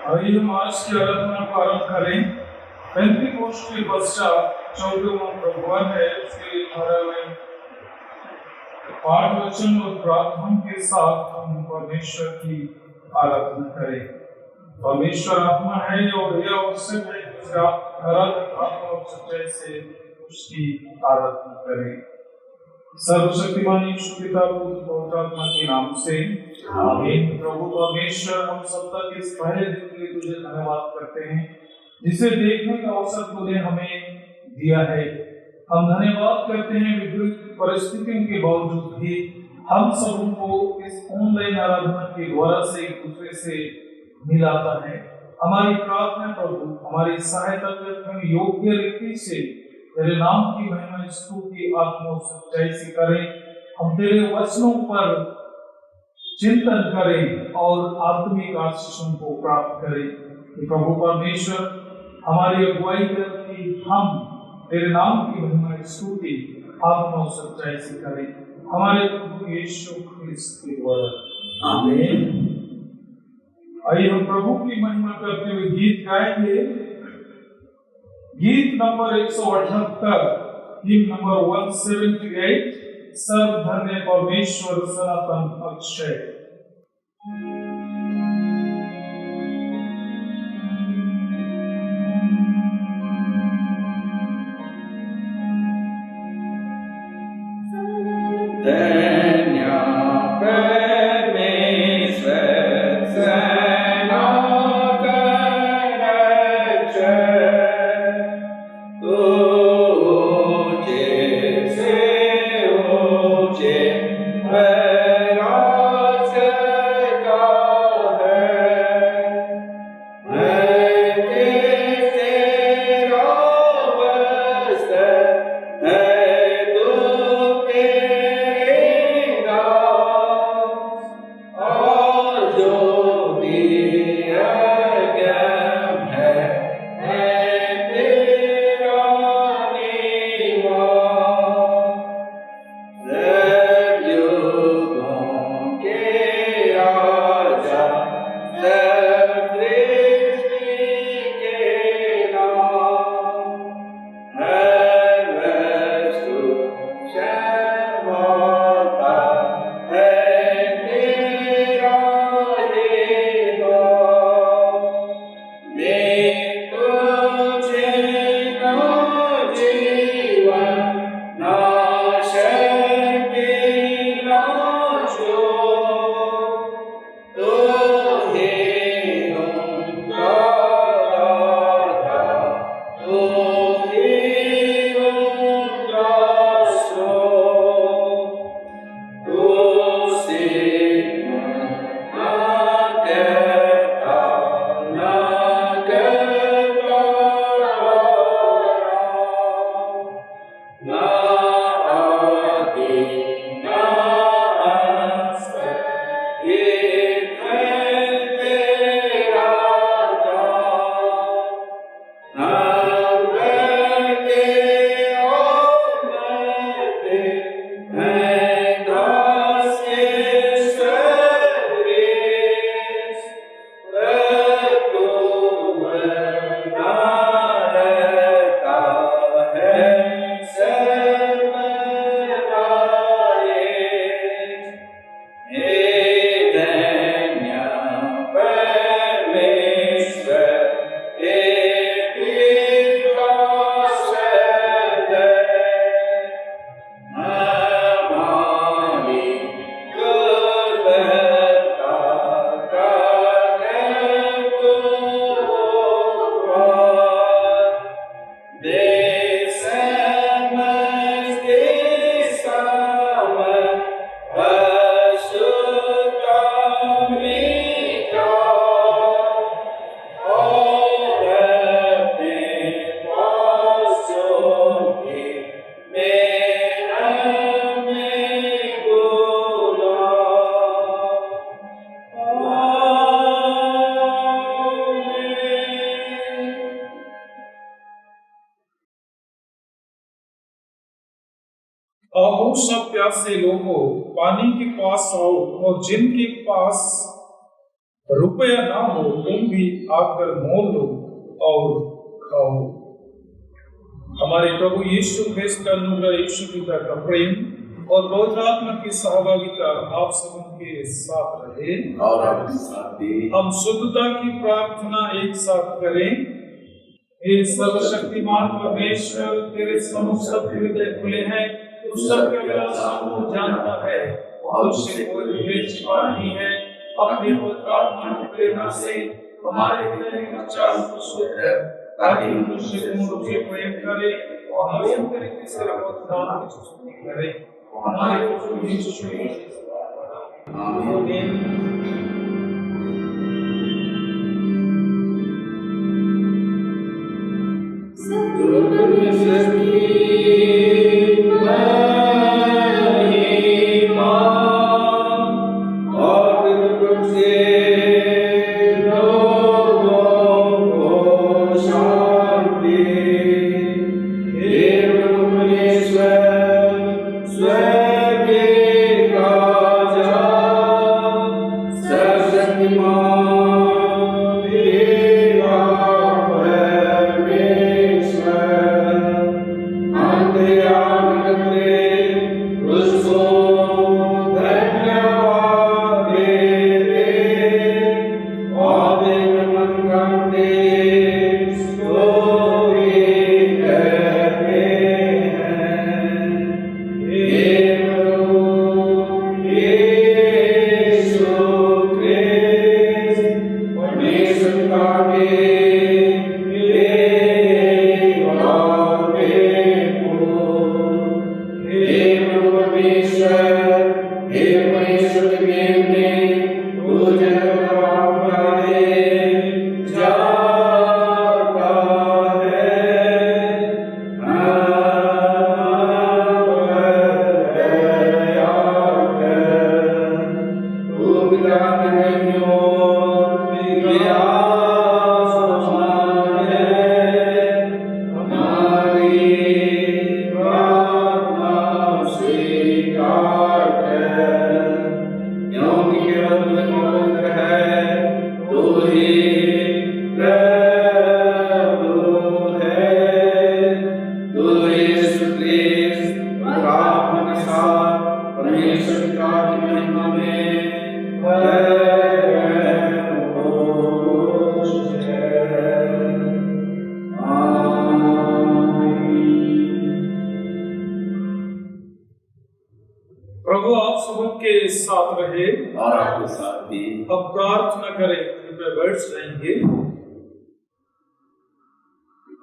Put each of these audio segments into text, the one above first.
आइए हम आज की आराधना को आरंभ करें। पेंतीकोस्ट के पश्चात 14वां प्रभुवन है, उसके 18वें पाठ वचन और प्रार्थना के साथ हम परमेश्वर की आराधना करें। परमेश्वर आत्मा है और यह आवश्यक है कि उसका आराधना आत्मा और सच्चाई से उसकी आराधना करें। सर्वशक्तिमान ईश्वर पिता पुत्र पवित्र आत्मा के नाम से आमीन। प्रभु परमेश्वर, हम सब तक इस पहले दिन के लिए तुझे धन्यवाद करते हैं जिसे देखने का अवसर तूने हमें दिया है। हम धन्यवाद करते हैं विपरीत परिस्थितियों के बावजूद भी हम सबों को इस ऑनलाइन आराधना के द्वारा से एक दूसरे से मिलाता है। हमारी प्रार्थना प्रभु, हमारी सहायता करके हम योग्य रीति से तेरे नाम की महिमा स्तुति आत्मा और सच्चाई से करें। हम तेरे वचनों पर चिंतन करें और आत्मिक आशीषों को प्राप्त करें। प्रभु परमेश्वर हमारी अगुवाई कर कि हम तेरे नाम की महिमा स्तुति आत्मा और सच्चाई से करें, हमारे प्रभु यीशु ख्रिस्त के द्वारा, आमीन। आइए हम प्रभु की महिमा करते हुए गीत गाएंगे। गीत नंबर 178, हिम नंबर 178, सर्वधन्य परमेश्वर सनातन अक्षय। आओ सब प्यासे लोगों, पानी के पास आओ, और जिनके पास रुपया ना हो तुम भी आकर मोल लो और खाओ। हमारे प्रभु यीशु ख्रिस्त का अनुग्रह, यीशु पिता का प्रेम और पवित्र आत्मा की सहभागिता आप सबके साथ रहे और आपके साथ भी। हम शुद्धता की प्रार्थना एक साथ करें। हे सर्वशक्तिमान परमेश्वर, तेरे सम्मुख सब हृदय खुले हैं, तू सबके अभिलाषाओं को जानता है और उससे कोई भेद छिपा नहीं है। अपने पवित्र आत्मा की प्रेरणा से हमारे हृदय के विचार को शुद्ध कर, ताकि हम तुझसे पूर्ण रूप से प्रेम करें और हमें तरीके से दान की स्तुति करें। हमारे प्रभु यीशु मसीह। आमीन।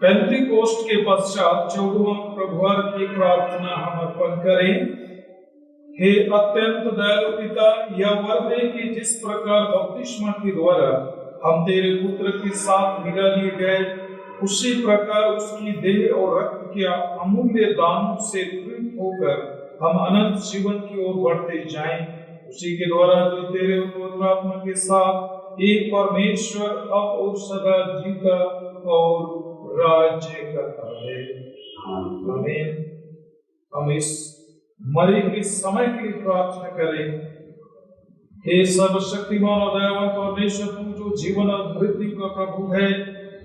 पेंतिकोस्ट के पश्चात 14वां प्रभुवार की प्रार्थना हम अर्पण करें। हे अत्यंत दयालु पिता, यह वर दे कि जिस प्रकार बपतिस्मा के द्वारा हम तेरे पुत्र के साथ मिला लिए गए, उसी प्रकार उसकी देह और रक्त के अमूल्य दानों से प्रेरित होकर हम अनंत जीवन की ओर बढ़ते जाएं। उसी के द्वारा जो तेरे पवित्र आत्मा के साथ एक परमेश्वर अब और सदा जीता और राज्य करता है। आमीन। हम इस मरे के समय की प्रार्थना करें। हे सर्वशक्तिमान और दयावान परमेश्वर, तू जो जीवन और मृत्यु का प्रभु है,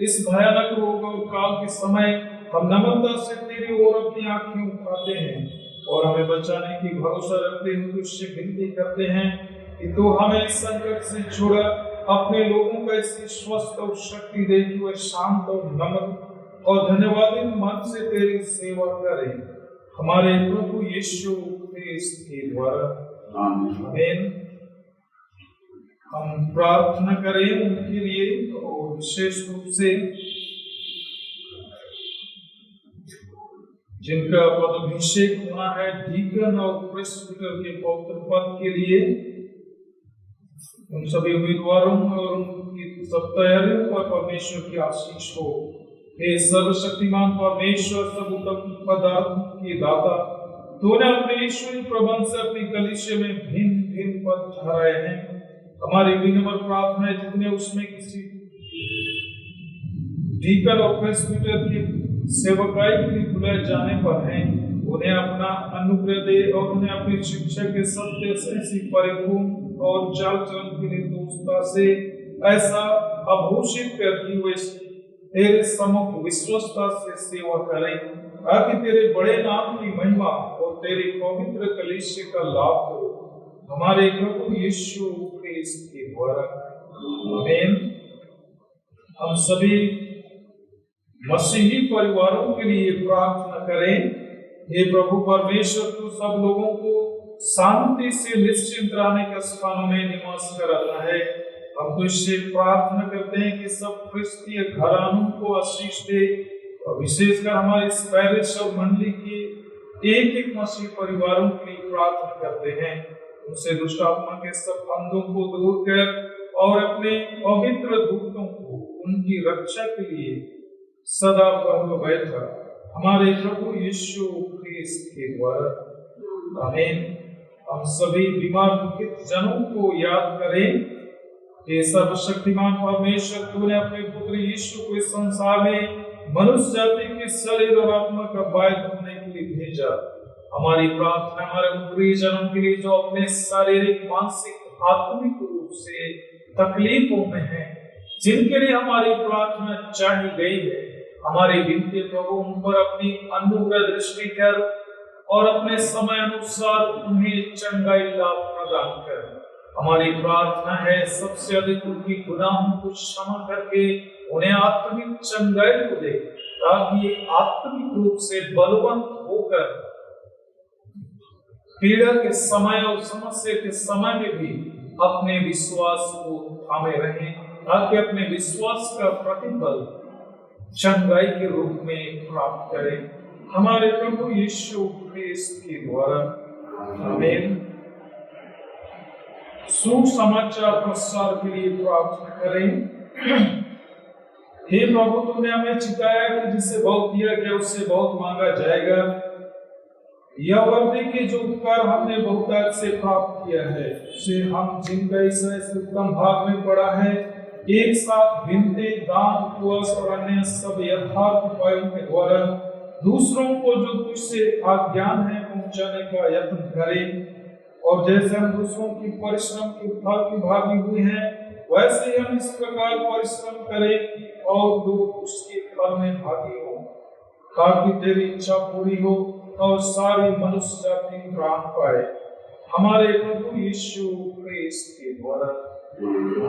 इस भयानक रोग और काल के समय हम नम्रता से तेरी ओर अपनी आंखें उठाते हैं और हमें बचाने की भरोसा रखते हुए तुझसे विनती करते हैं कि तू हमें इस संकट से छुड़ा, अपने लोगों को ऐसी स्वस्थ और शक्ति दे कि वे शांत और नम्र और धन्यवादी मन से तेरी सेवा करें। हमारे प्रभु यीशु ख्रिस्त के द्वारा। आमीन। हम प्रार्थना करें उनके लिए और विशेष रूप से जिनका पदाभिषेक होना है, डीकन और प्रेस्बिटर के पवित्र पद के लिए, उन सभी उम्मीदवारों और उनकी सब तैयारियों पर परमेश्वर की आशीष हो। हे सर्वशक्तिमान परमेश्वर, सब उत्तम पदार्थ के दाता, तूने अपने ईश्वरीय प्रबंध से अपनी कलीसिया में भिन्न भिन्न पद ठहराए हैं। हमारी विनम्र प्रार्थना है जितने उसमें किसी डीकन और प्रेस्बिटर की सेवकाई के लिए बुलाए जाने पर हैं, उन्हें अपना अनुग्रह दे और उन्हें अपनी शिक्षा के सत्य से परिपूर्ण और चाल चलन के लिए निर्दोषता से ऐसा आभूषित करती हुए तेरे सम्मुख विश्वस्ता से सेवा करें, ताकि तेरे बड़े नाम की महिमा और तेरे पवित्र कलीसिया का लाभ हो हमारे प्रभु यीशु ख्रिस्त के द्वारा। आमीन। हम सभी मसीही परिवारों के लिए प्रार्थना करें। हे प्रभु परमेश्वर, तू सब लोगों को शांति से निश्चिंत रहने के स्थानों में निवास कराता है। हम तुझसे प्रार्थना करते हैं कि सब क्रिस्तीय घरानों को आशीष दे, और विशेषकर हमारे इस पैरिश और मंडली के एक एक मसीह परिवारों के लिए प्रार्थना करते हैं। उनसे दुष्ट आत्मा के सब बंधों को दूर कर और अपने पवित्र दूतों को उनकी रक्षा के लिए सदा पर बैठा हमारे प्रभु यीशु ख्रिस्त के द्वारा। आमीन। हम सभी बीमार दुखित जनों को याद करें। हे सर्वशक्तिमान परमेश्वर, तूने अपने पुत्र यीशु को इस संसार में मनुष्य जाति के शरीर और आत्मा का बाय धोने के लिए भेजा। हमारी प्रार्थना हमारे ऊपरी जनों के लिए जो अपने शारीरिक, मानसिक, आत्मिक रूप से तकलीफों में हैं, जिनके लिए हमारी प्रार्थना चाही गई है, हमारी विनती प्रभु उन पर अपनी अनुग्रह दृष्टि कर और अपने समय अनुसार उन्हें चंगाई लाभ प्रदान कर। हमारी प्रार्थना है सबसे अधिक उनकी गुनाहों को क्षमा करके उन्हें आत्मिक चंगाई को दे, ताकि आत्मिक रूप से बलवंत होकर पीड़ा के समय और समस्या के समय में भी अपने विश्वास को थामे रहें, ताकि अपने विश्वास का प्रतिफल चंगाई के रूप में प्राप्त करें हमारे प्रभु यीशु ख्रिस्त के द्वारा। आमीन। सुसमाचार प्रसार के लिए प्रार्थना करें। हे प्रभु, तुमने हमें चिताया कि जिससे बहुत दिया गया उससे बहुत मांगा जाएगा। यह वर्दी के जो उपकार हमने बहुतायत से प्राप्त किया है, उसे हम जिनका इस उत्तम भाग में पड़ा है, एक साथ विनती, दान, उपवास और अन्य सब यथार्थ उपायों के द्वारा दूसरों को जो तुझसे आज्ञान है पहुंचाने का यत्न करें। और जैसे हम दूसरों की परिश्रम के फल की भागी हुए हैं, वैसे ही हम इस प्रकार परिश्रम करें और लोग उसके फल में भागी हो, ताकि तेरी इच्छा पूरी हो और सारी मनुष्य जाति प्राण पाए हमारे प्रभु यीशु ख्रिस्त के द्वारा।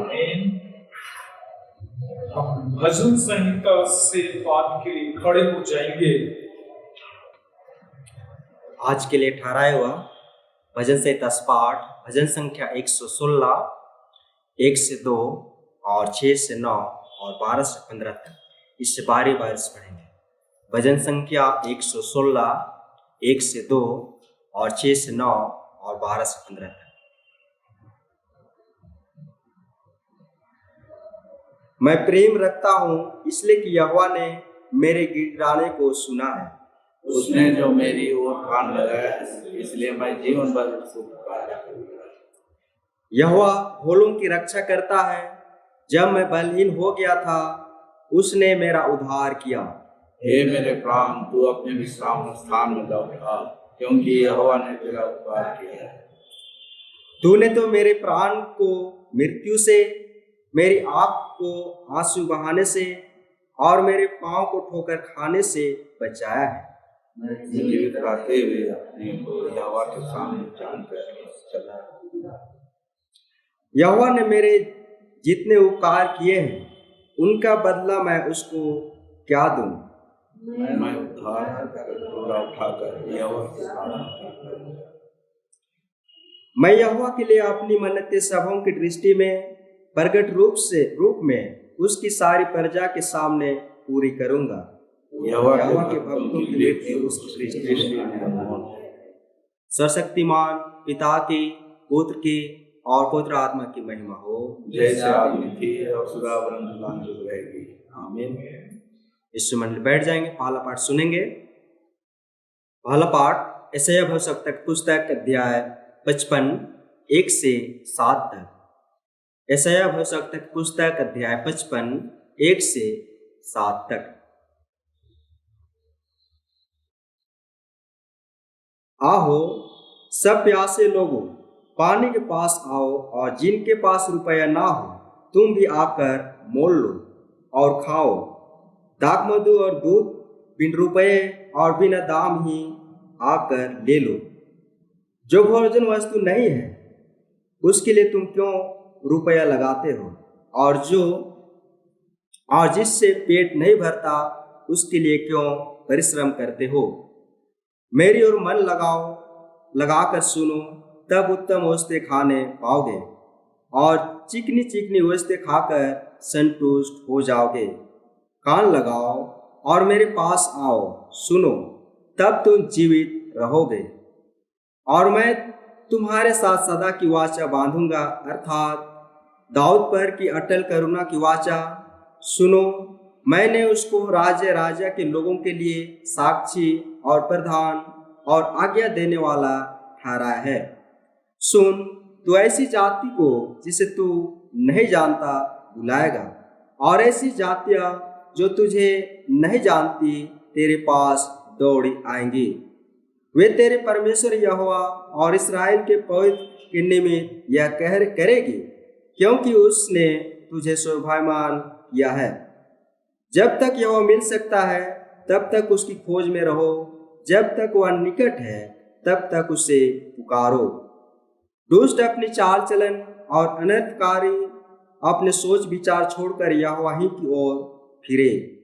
आमीन। हम भजन संहिता से पाठ के लिए खड़े हो जाएंगे। आज के लिए ठहराया हुआ भजन संहिता पाठ भजन संख्या 116, 1 से 2 और 6 से 9 और 12 से 15 तक, इससे बारी बारी से पढ़ेंगे। भजन संख्या 116, 1 से 2 और 6 से 9 और 12 से 15 तक। मैं प्रेम रखता हूँ इसलिए कि यहोवा ने मेरे गिड़गिड़ाने को सुना है। उसने जो मेरी ओर कान लगाया इसलिए मैं जीवन भर उसको पुकारा। यहोवा भोलों की रक्षा करता है। जब मैं बलहीन हो गया था, उसने मेरा उद्धार किया। हे मेरे प्राण, तू अपने विश्राम स्थान में लौट आ, क्योंकि यहोवा ने तेरा उपकार किया है। तूने तो मेरे प्राण को मृत्यु से, मेरी आँख को आंसू बहाने से और मेरे पांव को ठोकर खाने से बचाया है। मैं जीवित रहते हुए अपने यहोवा के सामने जानकर चला। यहोवा ने मेरे जितने उपकार किए हैं, उनका बदला मैं उसको क्या दूं? मैं उद्धार पूरा उठाकर यहोवा के सामने। मैं यहोवा के लिए अपनी मन्नतें सबों की दृष्टि में प्रकट रूप में उसकी सारी प्रजा के सामने पूरी करूंगा। यहोवा के भक्तों की दृष्टि उसकी दृष्टि में अनमोल है। सर्वशक्तिमान पिता की, पुत्र की और पवित्र आत्मा की महिमा हो, जैसे आदि थी और सदा बरकरार रहेगी। आमीन। इस मंडली बैठ जाएंगे, पहला पाठ सुनेंगे। पहला पाठ यशायाह भविष्यवक्ता की पुस्तक अध्याय 55, 1 से 7 तक। यशायाह भविष्यवक्ता की पुस्तक अध्याय 55, 1 से 7 तक। आहो सब प्यासे लोगों, पानी के पास आओ, और जिनके पास रुपया ना हो तुम भी आकर मोल लो और खाओ। दाख मधु और दूध बिन रुपये और बिना दाम ही आकर ले लो। जो भोजन वस्तु नहीं है उसके लिए तुम क्यों रुपया लगाते हो, और जिससे पेट नहीं भरता उसके लिए क्यों परिश्रम करते हो। मेरी ओर मन लगाकर सुनो, तब उत्तम वस्तु खाने पाओगे और चिकनी चिकनी वस्तु खाकर संतुष्ट हो जाओगे। कान लगाओ और मेरे पास आओ, सुनो, तब तुम जीवित रहोगे। और मैं तुम्हारे साथ सदा की वाचा बांधूंगा, अर्थात दाऊद पर की अटल करुणा की वाचा। सुनो, मैंने उसको राजा के लोगों के लिए साक्षी और प्रधान और आज्ञा देने वाला ठहराया है। सुन, तू ऐसी जाति को जिसे तू नहीं जानता बुलाएगा, और ऐसी जातियां जो तुझे नहीं जानती तेरे पास दौड़ी आएंगी। वे तेरे परमेश्वर यहोवा और इस्राएल के पवित्र के निमित्त यह करेगी, क्योंकि उसने तुझे शोभायमान किया है। जब तक यहोवा मिल सकता है तब तक उसकी खोज में रहो, जब तक वह निकट है तब तक उसे पुकारो। दुष्ट अपनी चाल चलन और अनर्थकारी अपने सोच विचार छोड़कर यहोवा ही की ओर फिरे।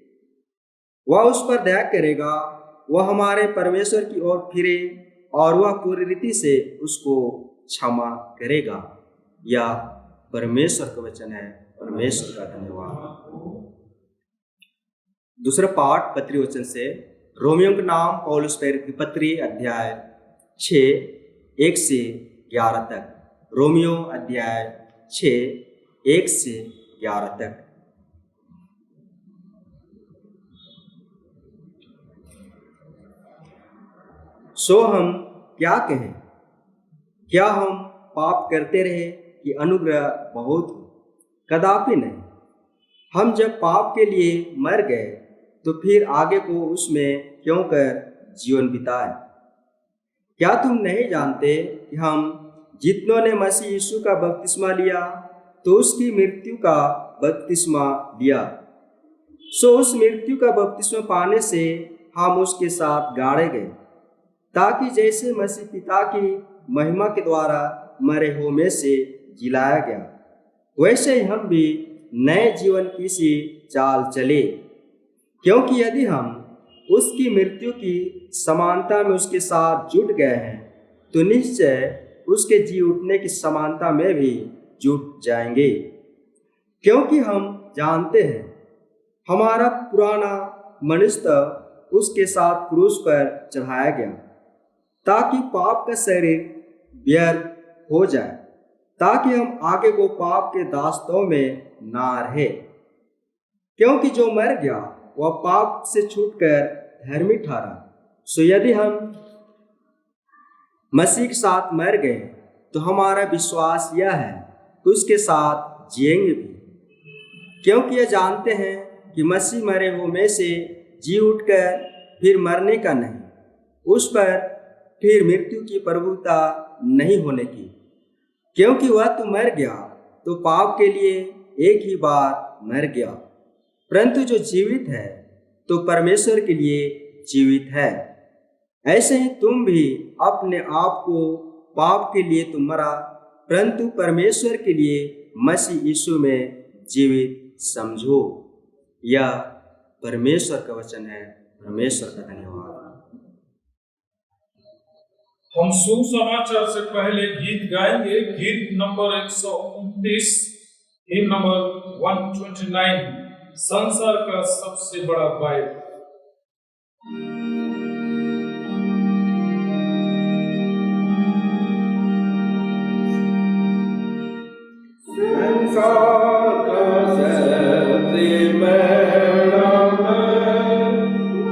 वह उस पर दया करेगा, वह हमारे परमेश्वर की ओर फिरे और वह पूरी रीति से उसको क्षमा करेगा। यह परमेश्वर का वचन है। परमेश्वर का धन्यवाद। दूसरा पाठ पत्री वचन से, रोमियो का नाम पौलुस की पत्री अध्याय 6 1 से 11 तक। रोमियो अध्याय 6 1 से 11 तक। सो हम क्या कहें? क्या हम पाप करते रहे कि अनुग्रह बहुत हो? कदापि नहीं। हम जब पाप के लिए मर गए तो फिर आगे को उसमें क्यों कर जीवन बिताए? क्या तुम नहीं जानते कि हम जितनों ने मसीह यीशु का बपतिस्मा लिया तो उसकी मृत्यु का बपतिस्मा लिया। सो उस मृत्यु का बपतिस्मा पाने से हम उसके साथ गाड़े गए, ताकि जैसे मसीह पिता की महिमा के द्वारा मरे हुए में से जिलाया गया, वैसे ही हम भी नए जीवन की सी चाल चले। क्योंकि यदि हम उसकी मृत्यु की समानता में उसके साथ जुट गए हैं तो निश्चय उसके जी उठने की समानता में भी जुट जाएंगे। क्योंकि हम जानते हैं हमारा पुराना मनुष्य उसके साथ क्रूस पर चढ़ाया गया, ताकि पाप का शरीर व्यर्थ हो जाए, ताकि हम आगे को पाप के दास्तों में ना रहे। क्योंकि जो मर गया वह पाप से छूटकर धर्मी ठहरा। सो यदि हम मसीह के साथ मर गए तो हमारा विश्वास यह है कि उसके साथ जिएंगे भी। क्योंकि यह जानते हैं कि मसीह मरे हुए में से जी उठकर फिर मरने का नहीं, उस पर फिर मृत्यु की प्रभुता नहीं होने की। क्योंकि वह तो मर गया तो पाप के लिए एक ही बार मर गया, परंतु जो जीवित है तो परमेश्वर के लिए जीवित है। ऐसे ही तुम भी अपने आप को पाप के लिए तो मरा, परंतु परमेश्वर के लिए मसीह यीशु में जीवित समझो। यह परमेश्वर का वचन है। परमेश्वर का धन्यवाद। हम सुसमाचार से पहले गीत गाएंगे। गीत नंबर 129, हिम नंबर 129, संसार का सबसे बड़ा बाइबल। संसार का सबसे बड़ा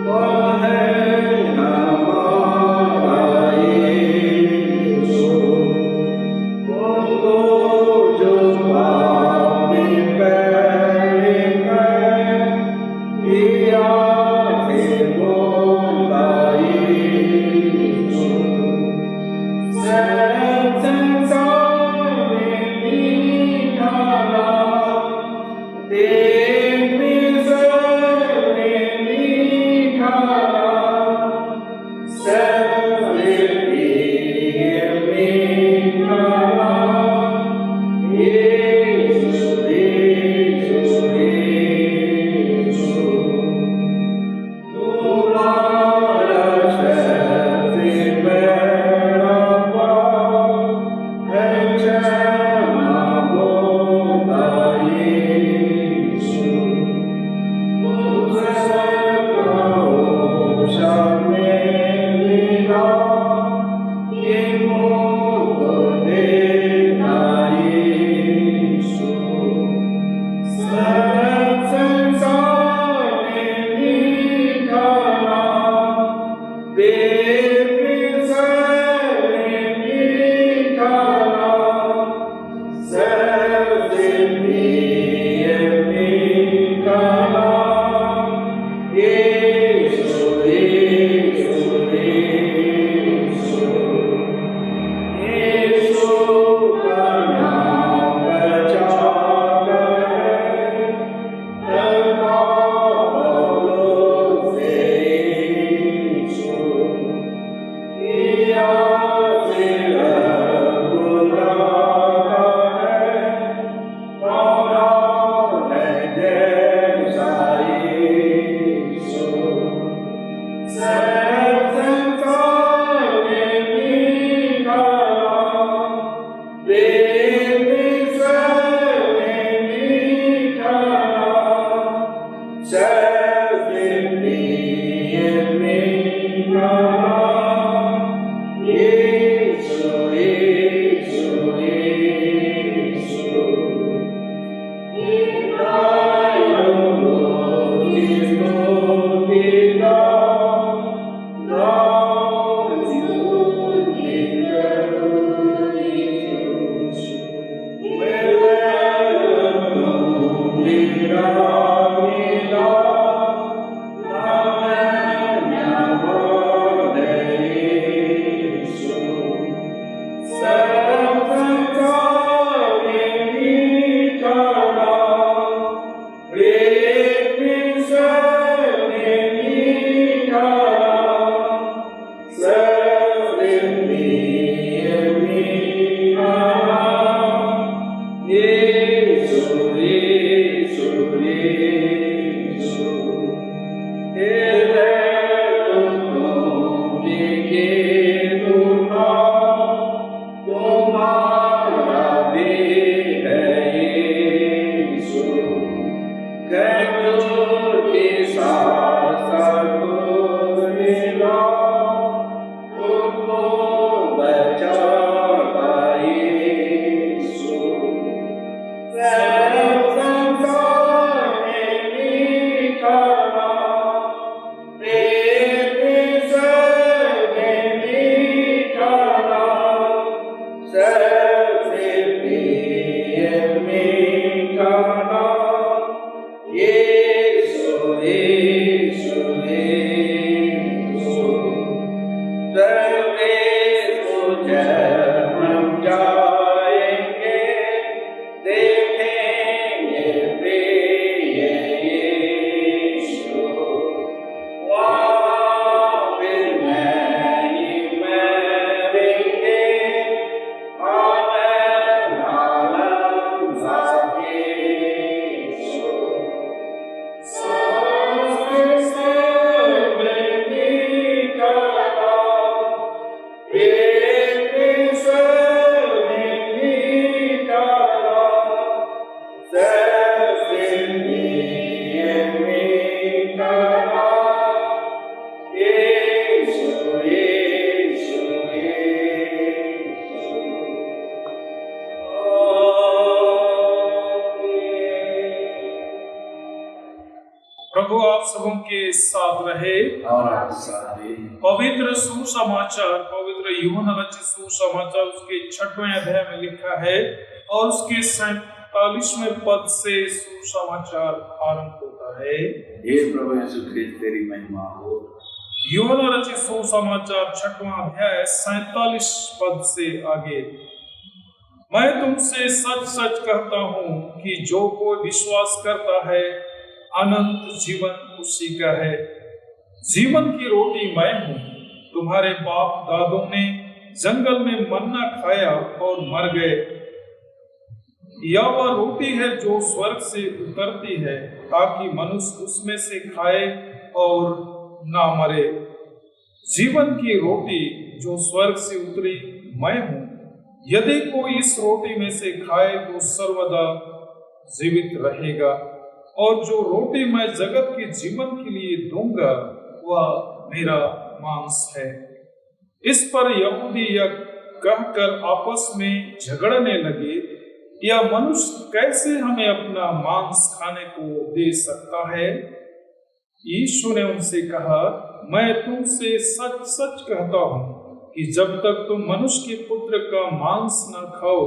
वह है हमारा यीशु, उनको जो पाप में पड़े हैं, किया से बोलता यीशु। संसार प्रभु आप सबों के साथ रहे और आपके साथ भी। पवित्र सुसमाचार, पवित्र यूहन्ना रचित सुसमाचार उसके 6वें अध्याय में लिखा है और उसके 47वें पद से सुसमाचार आरंभ होता है। हे प्रभु यीशु ख्रिस्त तेरी महिमा हो। यूहन्ना रचित सुसमाचार 6वां अध्याय 47 पद से आगे। मैं तुमसे सच सच कहता हूं कि जो कोई विश्वास करता है अनंत जीवन उसी का है। जीवन की रोटी मैं हूं। तुम्हारे बाप दादों ने जंगल में मन्ना खाया और मर गए। यह वह रोटी है जो स्वर्ग से उतरती है, ताकि मनुष्य उसमें से खाए और ना मरे। जीवन की रोटी जो स्वर्ग से उतरी मैं हूं। यदि कोई इस रोटी में से खाए तो सर्वदा जीवित रहेगा, और जो रोटी मैं जगत के जीवन के लिए दूंगा वह मेरा मांस है। इस पर यहूदी यह कहकर आपस में झगड़ने लगे, यह मनुष्य कैसे हमें अपना मांस खाने को दे सकता है? यीशु ने उनसे कहा, मैं तुमसे सच सच कहता हूं कि जब तक तुम मनुष्य के पुत्र का मांस न खाओ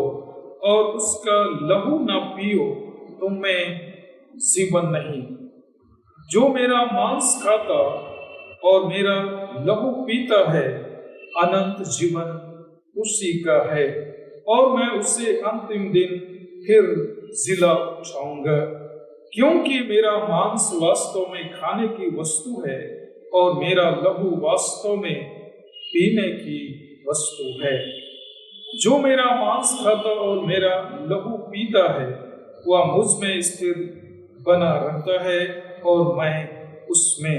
और उसका लहू न पियो, तुम में जीवन नहीं। जो मेरा मांस खाता और मेरा लहू पीता है, अनंत जीवन उसी का है, और मैं उसे अंतिम दिन फिर जिला उठाऊंगा। क्योंकि मेरा मांस वास्तव में खाने की वस्तु है और मेरा लहू वास्तव में पीने की वस्तु है। जो मेरा मांस खाता और मेरा लहू पीता है, वह मुझ में स्थिर बना रहता है और मैं उसमें।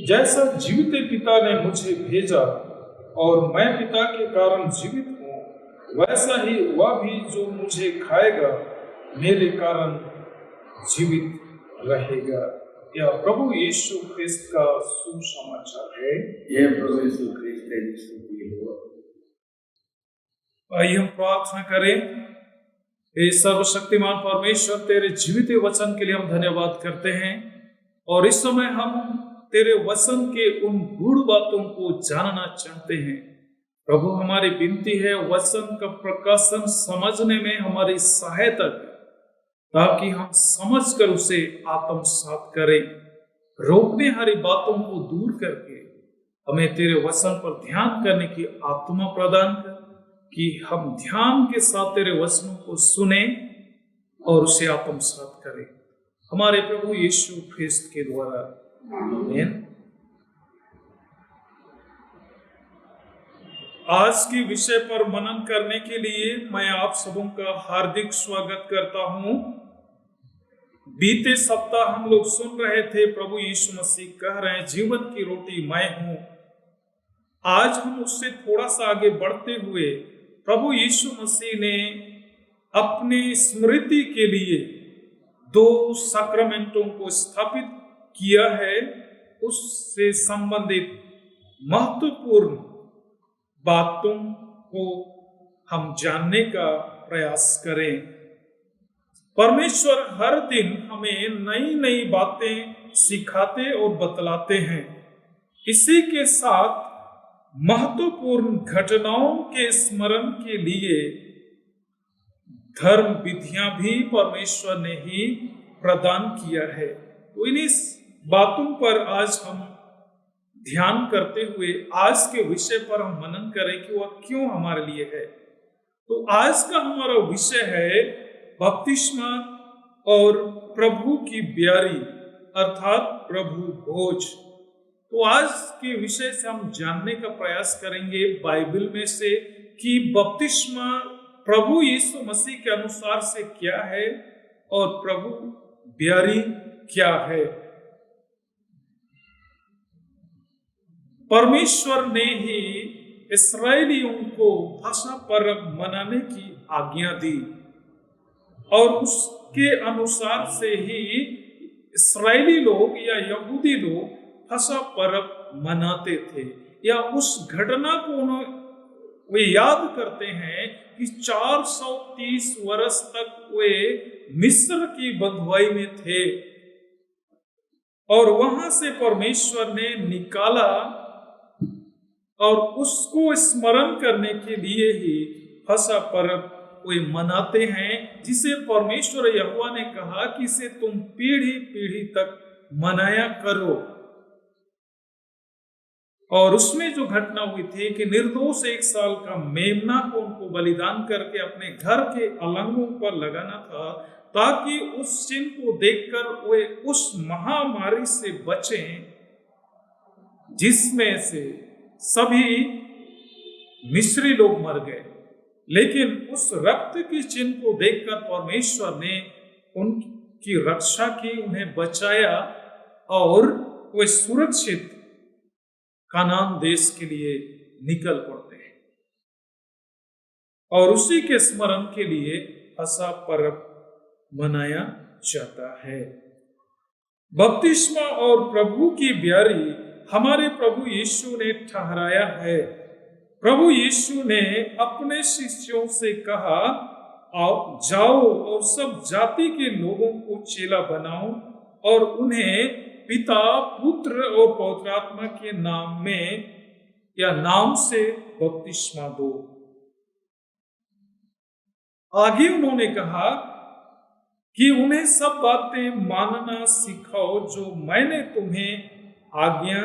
जैसा जीवित पिता ने मुझे भेजा और मैं पिता के कारण जीवित हूँ, वैसा ही वह भी जो मुझे खाएगा मेरे कारण जीवित रहेगा। यह प्रभु यीशु ख्रिस्त का सुसमाचार है। ये प्रभु यीशु ख्रिस्त है जिसको प्रिय हो। आइए हम प्रार्थना करें। हे सर्वशक्तिमान परमेश्वर, तेरे जीवित वचन के लिए हम धन्यवाद करते हैं, और इस समय हम तेरे वचन के उन गूढ़ बातों को जानना चाहते हैं। प्रभु, हमारी विनती है, वचन का प्रकाशन समझने में हमारी सहायता कर, ताकि हम समझकर उसे आत्मसात करें। रोकने हारी बातों को दूर करके हमें तेरे वचन पर ध्यान करने की आत्मा प्रदान कर, कि हम ध्यान के साथ तेरे वचनों को सुने और उसे आत्मसात करें, हमारे प्रभु यीशु ख्रिस्त के द्वारा। आमीन। आज के विषय पर मनन करने के लिए मैं आप सबों का हार्दिक स्वागत करता हूं। बीते सप्ताह हम लोग सुन रहे थे, प्रभु यीशु मसीह कह रहे हैं, जीवन की रोटी मैं हूं। आज हम उससे थोड़ा सा आगे बढ़ते हुए प्रभु यीशु मसीह ने अपनी स्मृति के लिए 2 सैक्रमेंटों को स्थापित किया है। उससे संबंधित महत्वपूर्ण बातों को हम जानने का प्रयास करें। परमेश्वर हर दिन हमें नई नई बातें सिखाते और बतलाते हैं। इसी के साथ महत्वपूर्ण घटनाओं के स्मरण के लिए धर्म विधियां भी परमेश्वर ने ही प्रदान किया है। तो इन बातों पर आज हम ध्यान करते हुए आज के विषय पर हम मनन करें कि वह क्यों हमारे लिए है। तो आज का हमारा विषय है बपतिस्मा और प्रभु की ब्यारी, अर्थात प्रभु भोज। तो आज के विषय से हम जानने का प्रयास करेंगे बाइबल में से कि बपतिस्मा प्रभु यीशु मसीह के अनुसार से क्या है और प्रभु ब्यारी क्या है। परमेश्वर ने ही इस्राएलियों को फसह पर्व मनाने की आज्ञा दी, और उसके अनुसार से ही इस्राएली लोग या यहूदी लोग फसह पर्व मनाते थे, या उस घटना को वे याद करते हैं कि 430 वर्ष तक वे मिस्र की बंधुआई में थे, और वहां से परमेश्वर ने निकाला, और उसको स्मरण करने के लिए ही फसह पर्व वे मनाते हैं, जिसे परमेश्वर यहोवा ने कहा कि इसे तुम पीढ़ी पीढ़ी तक मनाया करो। और उसमें जो घटना हुई थी कि निर्दोष 1 साल का मेमना को उनको बलिदान करके अपने घर के अलंगों पर लगाना था, ताकि उस चिन्ह को देखकर वे उस महामारी से बचें जिसमें से सभी मिस्री लोग मर गए। लेकिन उस रक्त की चिन्ह को देखकर परमेश्वर ने उनकी रक्षा की, उन्हें बचाया और वे सुरक्षित कनान देश के लिए निकल पड़ते हैं। और उसी के स्मरण के लिए फसह पर्व मनाया जाता है। बपतिस्मा और प्रभु की ब्यारी हमारे प्रभु यीशु ने ठहराया है। प्रभु यीशु ने अपने शिष्यों से कहा, आओ जाओ और सब जाति के लोगों को चेला बनाओ और उन्हें पिता, पुत्र और पवित्र आत्मा के नाम में या नाम से बपतिस्मा दो। आगे उन्होंने कहा कि उन्हें सब बातें मानना सिखाओ जो मैंने तुम्हें आज्ञा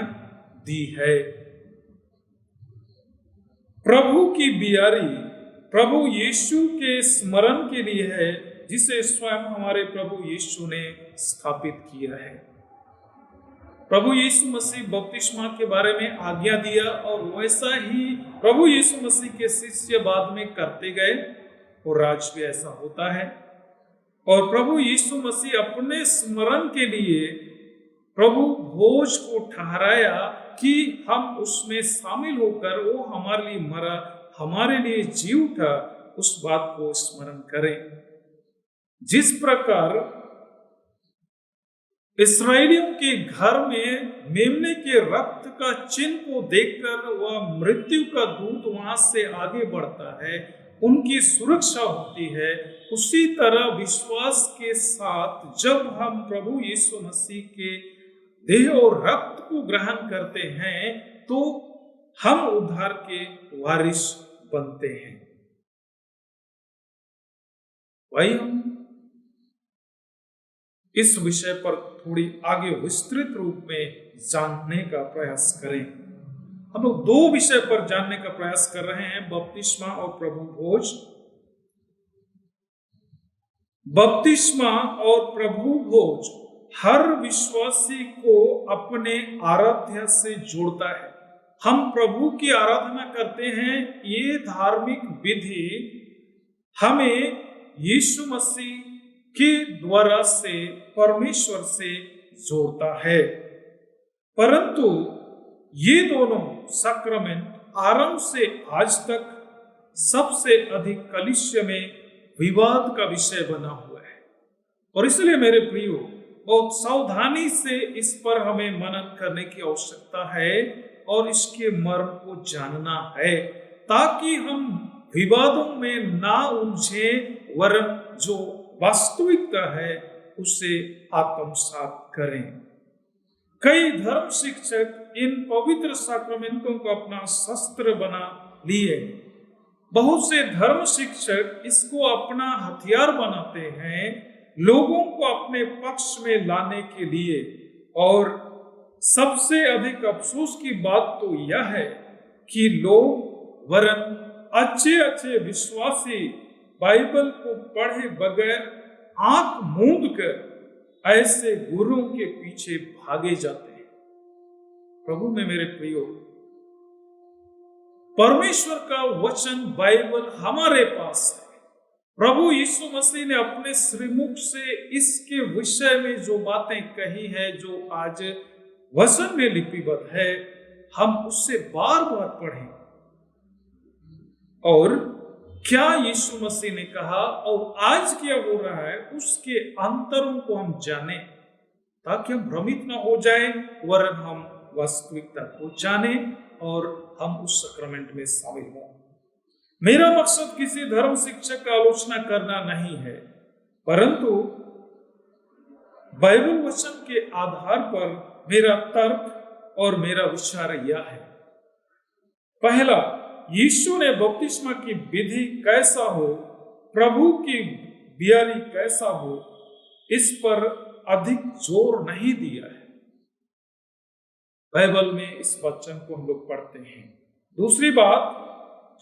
दी है। प्रभु की बियारी प्रभु यीशु के स्मरण के लिए है, जिसे स्वयं हमारे प्रभु यीशु ने स्थापित किया है। प्रभु यीशु मसीह बपतिस्मा के बारे में आज्ञा दिया और वैसा ही प्रभु यीशु मसीह के शिष्य बाद में करते गए और आज भी ऐसा होता है। और प्रभु यीशु मसीह अपने स्मरण के लिए प्रभु भोज को ठहराया कि हम उसमें शामिल होकर वो हमारे लिए मरा, हमारे लिए जी उठा, उस बात को स्मरण करें। जिस प्रकार इस्राएलियों के घर में मेमने के रक्त का चिन्ह को देखकर वह मृत्यु का दूत वहां से आगे बढ़ता है, उनकी सुरक्षा होती है, उसी तरह विश्वास के साथ जब हम प्रभु यीशु मसीह के देह और रक्त को ग्रहण करते हैं तो हम उद्धार के वारिस बनते हैं। वही हम इस विषय पर थोड़ी आगे विस्तृत रूप में जानने का प्रयास करें। हम लोग 2 विषय पर जानने का प्रयास कर रहे हैं, बपतिस्मा और प्रभु भोज। बपतिस्मा और प्रभु भोज हर विश्वासी को अपने आराध्य से जोड़ता है। हम प्रभु की आराधना करते हैं, ये धार्मिक विधि हमें यीशु मसीह के द्वारा से परमेश्वर से जोड़ता है। परंतु ये दोनों सैक्रामेंट आरंभ से आज तक सबसे अधिक कलीसिया में विवाद का विषय बना हुआ है। और इसलिए मेरे प्रियो, बहुत सावधानी से इस पर हमें मनन करने की आवश्यकता है और इसके मर्म को जानना है, ताकि हम विवादों में ना उलझे, वरन जो वास्तविकता है उसे आत्मसात करें। कई धर्म शिक्षक इन पवित्र साक्रामेंटों को अपना शस्त्र बना लिए। बहुत से धर्म शिक्षक इसको अपना हथियार बनाते हैं लोगों को अपने पक्ष में लाने के लिए। और सबसे अधिक अफसोस की बात तो यह है कि लोग वरन अच्छे विश्वासी बाइबल को पढ़े बगैर आंख मूंद कर ऐसे गुरुओं के पीछे भागे जाते हैं। प्रभु में मेरे प्रियो, परमेश्वर का वचन बाइबल हमारे पास है। प्रभु यीशु मसीह ने अपने श्रीमुख से इसके विषय में जो बातें कही है, जो आज वचन में लिपिबद्ध है, हम उससे बार बार पढ़ें और क्या यीशु मसीह ने कहा और आज क्या हो रहा है उसके अंतरों को हम जाने, ताकि हम भ्रमित ना हो जाए, वरन हम वास्तविकता को जाने और हम उस सैक्रामेंट में शामिल हों। मेरा मकसद किसी धर्म शिक्षक का आलोचना करना नहीं है, परंतु बाइबल वचन के आधार पर मेरा तर्क और मेरा विचार यह है। पहला, यीशु ने बपतिस्मा की विधि कैसा हो, प्रभु की बियारी कैसा हो, इस पर अधिक जोर नहीं दिया है। बाइबल में इस वचन को हम लोग पढ़ते हैं। दूसरी बात,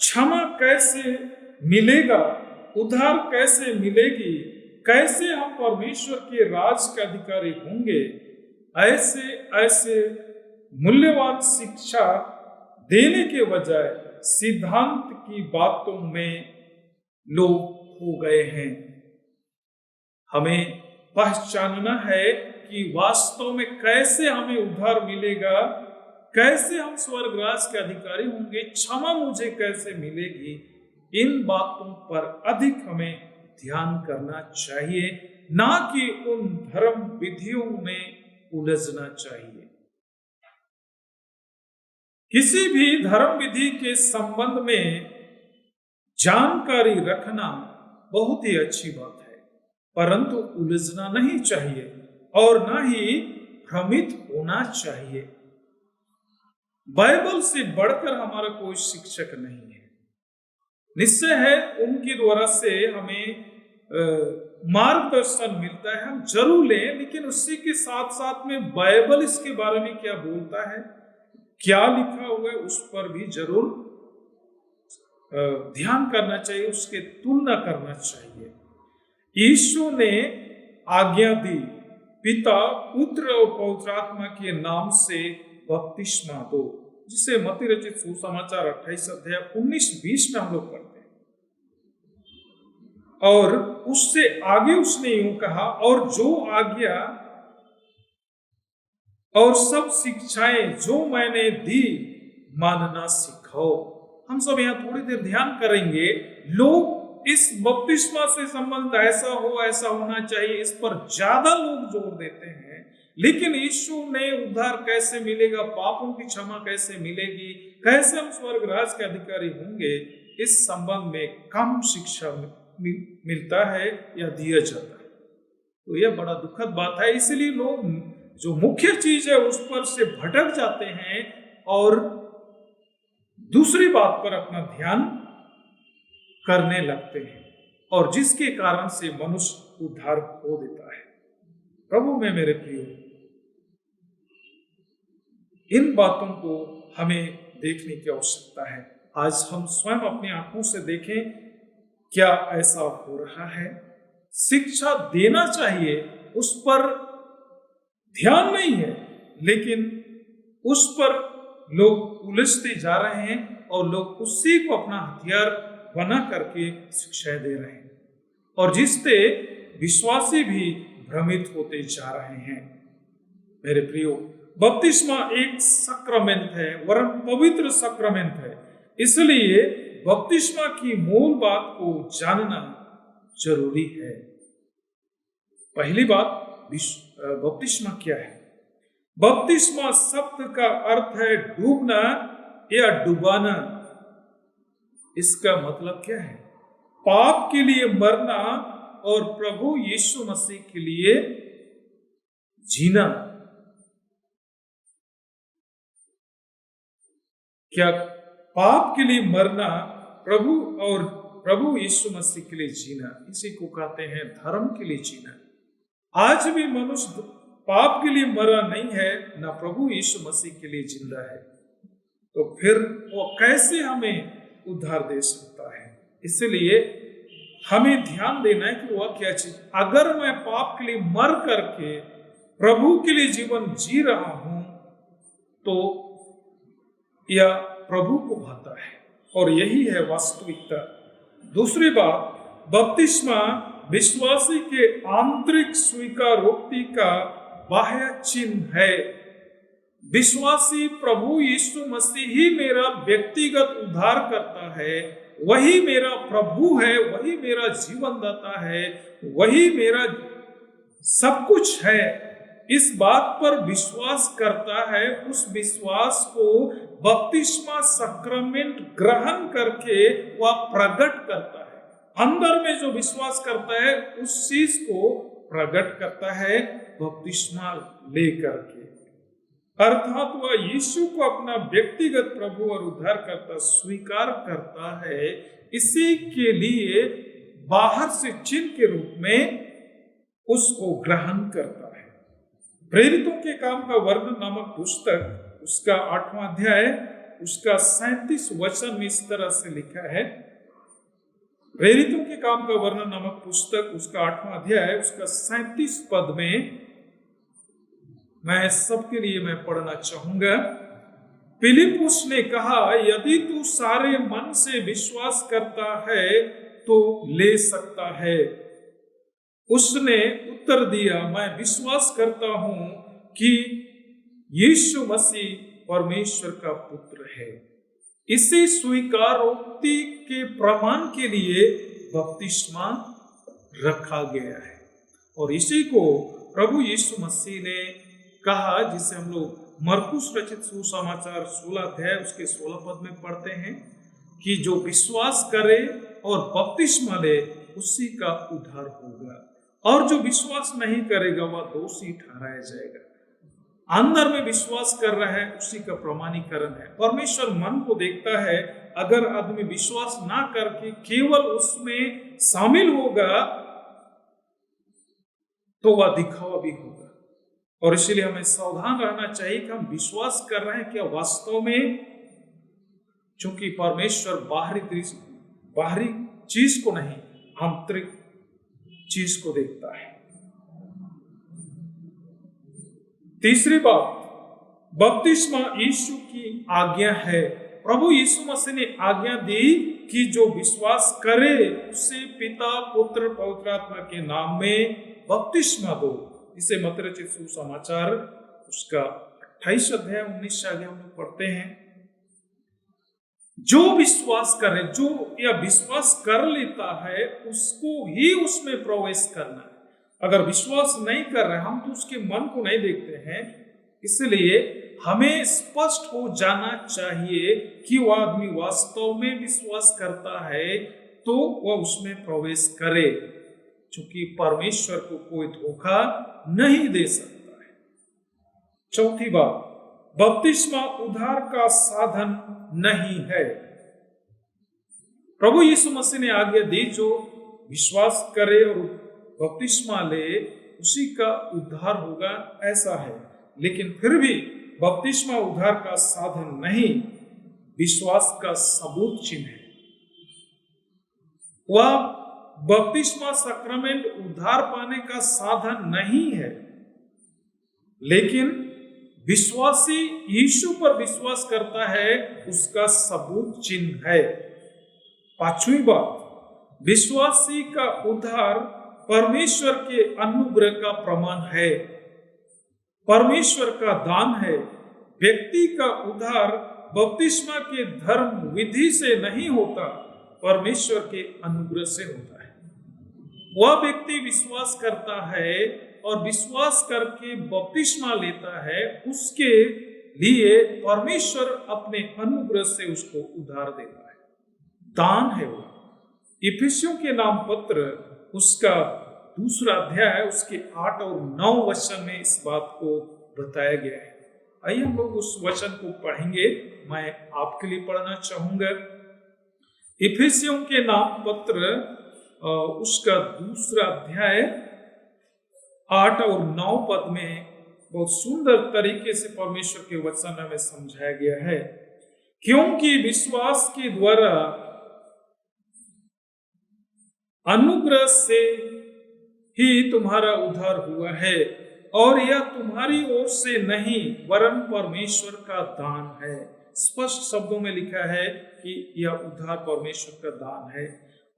क्षमा कैसे मिलेगा, उद्धार कैसे मिलेगी, कैसे हम परमेश्वर के राज के अधिकारी होंगे, ऐसे मूल्यवान शिक्षा देने के बजाय सिद्धांत की बातों में लोग हो गए हैं। हमें पहचानना है कि वास्तव में कैसे हमें उद्धार मिलेगा, कैसे हम स्वर्गराज के अधिकारी होंगे, क्षमा मुझे कैसे मिलेगी, इन बातों पर अधिक हमें ध्यान करना चाहिए, ना कि उन धर्म विधियों में उलझना चाहिए। किसी भी धर्म विधि के संबंध में जानकारी रखना बहुत ही अच्छी बात है, परंतु उलझना नहीं चाहिए और ना ही भ्रमित होना चाहिए। बाइबल से बढ़कर हमारा कोई शिक्षक नहीं है। निश्चय है उनके द्वारा से हमें मार्गदर्शन मिलता है, हम जरूर लें, लेकिन उसी के साथ साथ में बाइबल इसके बारे में क्या बोलता है, क्या लिखा हुआ है, उस पर भी जरूर ध्यान करना चाहिए, उसके तुलना करना चाहिए। यीशु ने आज्ञा दी, पिता, पुत्र और पवित्र आत्मा के नाम से बपतिस्मा दो, जिसे मत्ती रचित सुसमाचार 28 अध्याय 19-20 में हम लोग पढ़ते हैं। और उससे आगे उसने यूं कहा, और जो आज्ञा और सब शिक्षाएं जो मैंने दी मानना सिखाओ। हम सब यहाँ थोड़ी देर ध्यान करेंगे। लोग इस बपतिस्मा से संबंध ऐसा होना चाहिए, इस पर ज्यादा लोग जोर देते हैं, लेकिन यीशु ने उद्धार कैसे मिलेगा, पापों की क्षमा कैसे मिलेगी, कैसे हम स्वर्ग राज के अधिकारी होंगे, इस संबंध में कम शिक्षा मिलता है या दिया जाता है। तो यह बड़ा दुखद बात है। इसलिए लोग जो मुख्य चीज है उस पर से भटक जाते हैं और दूसरी बात पर अपना ध्यान करने लगते हैं, और जिसके कारण से मनुष्य उद्धार खो देता है। प्रभु में मेरे प्रियो, इन बातों को हमें देखने की आवश्यकता है। आज हम स्वयं अपनी आंखों से देखें, क्या ऐसा हो रहा है? शिक्षा देना चाहिए, उस पर ध्यान नहीं है, लेकिन उस पर लोग उलझते जा रहे हैं और लोग उसी को अपना हथियार बना करके शिक्षाएं दे रहे हैं, और जिससे विश्वासी भी भ्रमित होते जा रहे हैं। मेरे प्रियो, बपतिस्मा एक सक्रमेंट है, वरन पवित्र सक्रमेंट है। इसलिए बपतिस्मा की मूल बात को जानना जरूरी है। पहली बात, बपतिस्मा क्या है? बपतिस्मा शब्द का अर्थ है डूबना या डुबाना। इसका मतलब क्या है? पाप के लिए मरना और प्रभु यीशु मसीह के लिए जीना। क्या पाप के लिए मरना, प्रभु यीशु मसीह के लिए जीना, इसी को कहते हैं धर्म के लिए जीना। आज भी मनुष्य पाप के लिए मरा नहीं है, ना प्रभु यीशु मसीह के लिए जिंदा है, तो फिर वो कैसे हमें उद्धार दे सकता है? इसलिए हमें ध्यान देना है कि वह क्या चीज। अगर मैं पाप के लिए मर करके प्रभु के लिए जीवन जी रहा हूं, तो यह प्रभु को भाता है, और यही है वास्तविकता। दूसरी बात, बपतिस्मा विश्वासी के आंतरिक स्वीकारोक्ति का बाह्य चिन्ह है। विश्वासी प्रभु यीशु मसीह ही मेरा व्यक्तिगत उद्धार करता है, वही मेरा प्रभु है, वही मेरा जीवन दाता है, वही मेरा सब कुछ है, इस बात पर विश्वास करता है। उस विश्वास को बपतिस्मा सक्रमेंट ग्रहण करके वह प्रकट करता है। अंदर में जो विश्वास करता है उस चीज को प्रकट करता है बपतिस्मा लेकर के। अर्थात वह यीशु को अपना व्यक्तिगत प्रभु और उद्धारकर्ता स्वीकार करता है। इसी के लिए बाहर से चिन्ह के रूप में उसको ग्रहण करता है। प्रेरितों के काम का वर्णन नामक पुस्तक उसका 8वां अध्याय उसका 37 वचन में इस तरह से लिखा है। प्रेरितों के काम का वर्णन नामक पुस्तक उसका 8वां अध्याय उसका 37 पद में मैं सबके लिए मैं पढ़ना चाहूंगा। फिलिपुस ने कहा, यदि तू सारे मन से विश्वास करता है तो ले सकता है। उसने उत्तर दिया, मैं विश्वास करता हूं कि यीशु मसीह परमेश्वर का पुत्र है। इसी स्वीकारोक्ति के प्रमाण के लिए बपतिस्मा रखा गया है और इसी को प्रभु यीशु मसीह ने कहा, जिसे हम लोग मरकुस रचित सुसमाचार 16 अध्याय उसके 16 पद में पढ़ते हैं कि जो विश्वास करे और बपतिस्मा ले उसी का उद्धार होगा, और जो विश्वास नहीं करेगा वह दोषी ठहराया जाएगा। अंदर में विश्वास कर रहा है उसी का प्रमाणीकरण है। परमेश्वर मन को देखता है। अगर आदमी विश्वास ना करके केवल उसमें शामिल होगा तो वह दिखावा भी होगा, और इसलिए हमें सावधान रहना चाहिए कि हम विश्वास कर रहे हैं क्या वास्तव में, क्योंकि परमेश्वर बाहरी चीज को नहीं, आंतरिक चीज को देखता है। तीसरी बात, बपतिस्मा यीशु की आज्ञा है। प्रभु यीशु मसीह ने आज्ञा दी कि जो विश्वास करे उसे पिता पुत्र पवित्र आत्मा के नाम में बपतिस्मा दो। इसे मत्ती रचित सुसमाचार उसका 28 अध्याय 19 से आगे हम लोग पढ़ते हैं। जो विश्वास करे, जो यह विश्वास कर लेता है उसको ही उसमें प्रवेश करना है। अगर विश्वास नहीं कर रहे, हम तो उसके मन को नहीं देखते हैं, इसलिए हमें स्पष्ट हो जाना चाहिए कि वह आदमी वास्तव में विश्वास करता है तो वह उसमें प्रवेश करे, क्योंकि परमेश्वर को कोई धोखा नहीं दे सकता है। चौथी बात, बपतिस्मा उद्धार का साधन नहीं है। प्रभु यीशु मसीह ने आज्ञा दी, जो विश्वास करे और बपतिस्मा ले उसी का उद्धार होगा, ऐसा है। लेकिन फिर भी बपतिस्मा उद्धार का साधन नहीं, विश्वास का सबूत चिन्ह है। वह बपतिस्मा सक्रमेंट उद्धार पाने का साधन नहीं है, लेकिन विश्वासी यीशु पर विश्वास करता है उसका सबूत चिन्ह है। पांचवी बात, विश्वासी का उद्धार परमेश्वर के अनुग्रह का प्रमाण है, परमेश्वर का दान है। व्यक्ति का उद्धार बपतिस्मा के धर्म विधि से नहीं होता, परमेश्वर के अनुग्रह से होता है। वह व्यक्ति विश्वास करता है और विश्वास करके बपतिस्मा लेता है, उसके लिए परमेश्वर अपने अनुग्रह से उसको उद्धार देता है, दान है वो। इफिसियों के नाम पत्र उसका 2 अध्याय उसके 8 और 9 वचन में इस बात को बताया गया है। आइए हम लोग उस वचन को पढ़ेंगे। मैं आपके लिए पढ़ना चाहूंगा। इफिसियों के नाम पत्र उसका 2 अध्याय 8 और 9 पद में बहुत सुंदर तरीके से परमेश्वर के वचन में समझाया गया है। क्योंकि विश्वास के द्वारा अनुग्रह से ही तुम्हारा उद्धार हुआ है, और यह तुम्हारी ओर से नहीं वरन परमेश्वर का दान है। स्पष्ट शब्दों में लिखा है कि यह उद्धार परमेश्वर का दान है,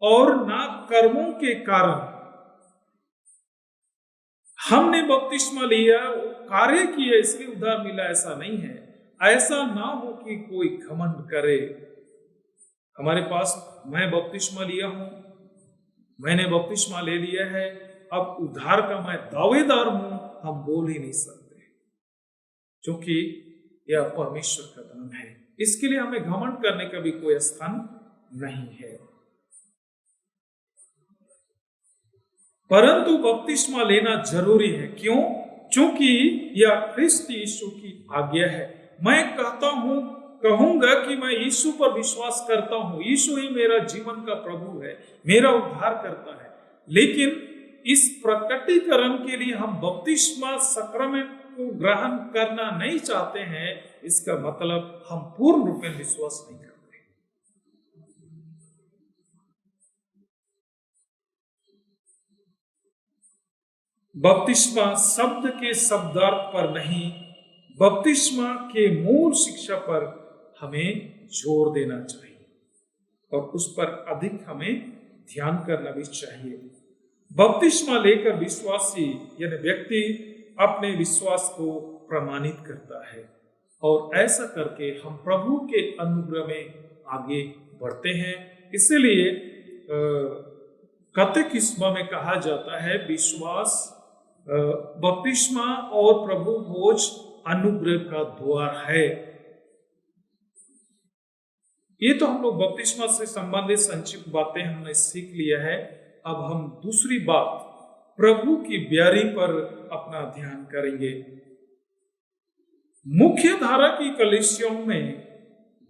और ना कर्मों के कारण। हमने बपतिस्मा लिया, कार्य किए इसलिए उद्धार मिला, ऐसा नहीं है। ऐसा ना हो कि कोई घमंड करे। हमारे पास मैं बपतिस्मा लिया हूं, मैंने बपतिस्मा ले लिया है, अब उद्धार का मैं दावेदार हूं, हम बोल ही नहीं सकते, क्योंकि यह परमेश्वर का दान है। इसके लिए हमें घमंड करने का भी कोई स्थान नहीं है। परंतु बपतिस्मा लेना जरूरी है। क्यों? क्योंकि यह ख्रिस्त यीशु की आज्ञा है। मैं कहूंगा कि मैं यीशु पर विश्वास करता हूं, यीशु ही मेरा जीवन का प्रभु है, मेरा उद्धार करता है, लेकिन इस प्रकटीकरण के लिए हम बपतिस्मा सक्रमेंट को ग्रहण करना नहीं चाहते हैं, इसका मतलब हम पूर्ण रूप में विश्वास नहीं करते। बपतिस्मा शब्द के शब्दार्थ पर नहीं, बपतिस्मा के मूल शिक्षा पर हमें जोर देना चाहिए और उस पर अधिक हमें ध्यान करना भी चाहिए। बपतिस्मा लेकर विश्वासी यानी व्यक्ति अपने विश्वास को प्रमाणित करता है और ऐसा करके हम प्रभु के अनुग्रह में आगे बढ़ते हैं। इसलिए कैटेकिस्म में कहा जाता है विश्वास, बपतिस्मा और प्रभु भोज अनुग्रह का द्वार है। ये तो हम लोग बपतिस्मा से संबंधित संक्षिप्त बातें हमने सीख लिया है। अब हम दूसरी बात प्रभु की ब्यारी पर अपना ध्यान करेंगे। मुख्य धारा की कलीसियों में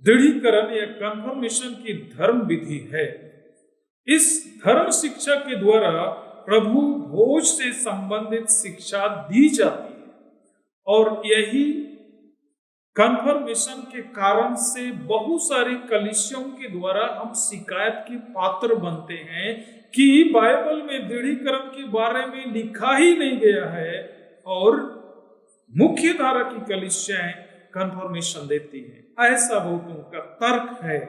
दृढ़ीकरण या कन्फर्मेशन की धर्म विधि है। इस धर्म शिक्षा के द्वारा प्रभु भोज से संबंधित शिक्षा दी जाती है और यही कन्फर्मेशन के कारण से बहुत सारी कलीसियों के द्वारा हम शिकायत के पात्र बनते हैं कि बाइबल में दृढ़ीकरण के बारे में लिखा ही नहीं गया है और मुख्य धारा की कलीसियाएं कन्फर्मेशन देती हैं। ऐसा बहुतों का तर्क है,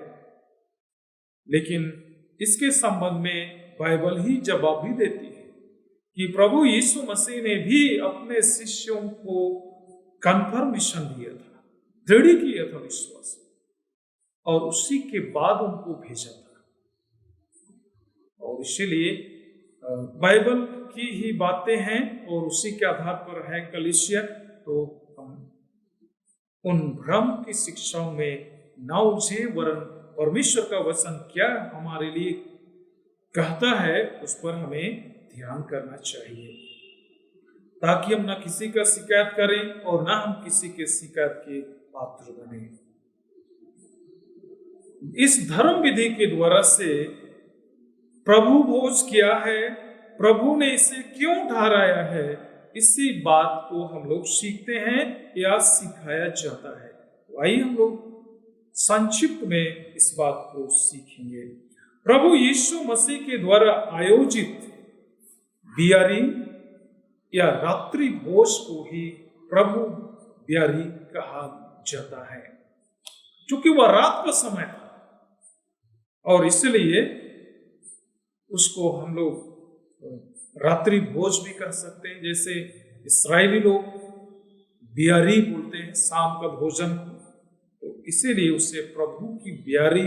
लेकिन इसके संबंध में बाइबल ही जवाब भी देती है कि प्रभु यीशु मसीह ने भी अपने शिष्यों को कन्फर्मेशन दिया था, दृढ़ किया था विश्वास और उसी के बाद उनको भेजा था। और इसीलिए बाइबल की ही बातें हैं और उसी के आधार पर है कलीसिया। तो हम उन भ्रम की शिक्षाओं में न उलझे, वरन परमेश्वर का वचन क्या हमारे लिए कहता है उस पर हमें ध्यान करना चाहिए, ताकि हम ना किसी का शिकायत करें और ना हम किसी के शिकायत के पात्र बने। इस धर्म विधि के द्वारा से प्रभु भोज क्या है, प्रभु ने इसे क्यों ठहराया है, इसी बात को हम लोग सीखते हैं या सिखाया जाता है। तो आइए हम लोग संक्षिप्त में इस बात को सीखेंगे। प्रभु यीशु मसीह के द्वारा आयोजित बियारी या रात्रि भोज को ही प्रभु बियारी कहा जाता है, क्योंकि वह रात का समय था और इसलिए उसको हम लोग रात्रि भोज भी कह सकते हैं। जैसे इस्राएली लोग बियारी बोलते हैं शाम का भोजन, तो इसीलिए उसे प्रभु की बियारी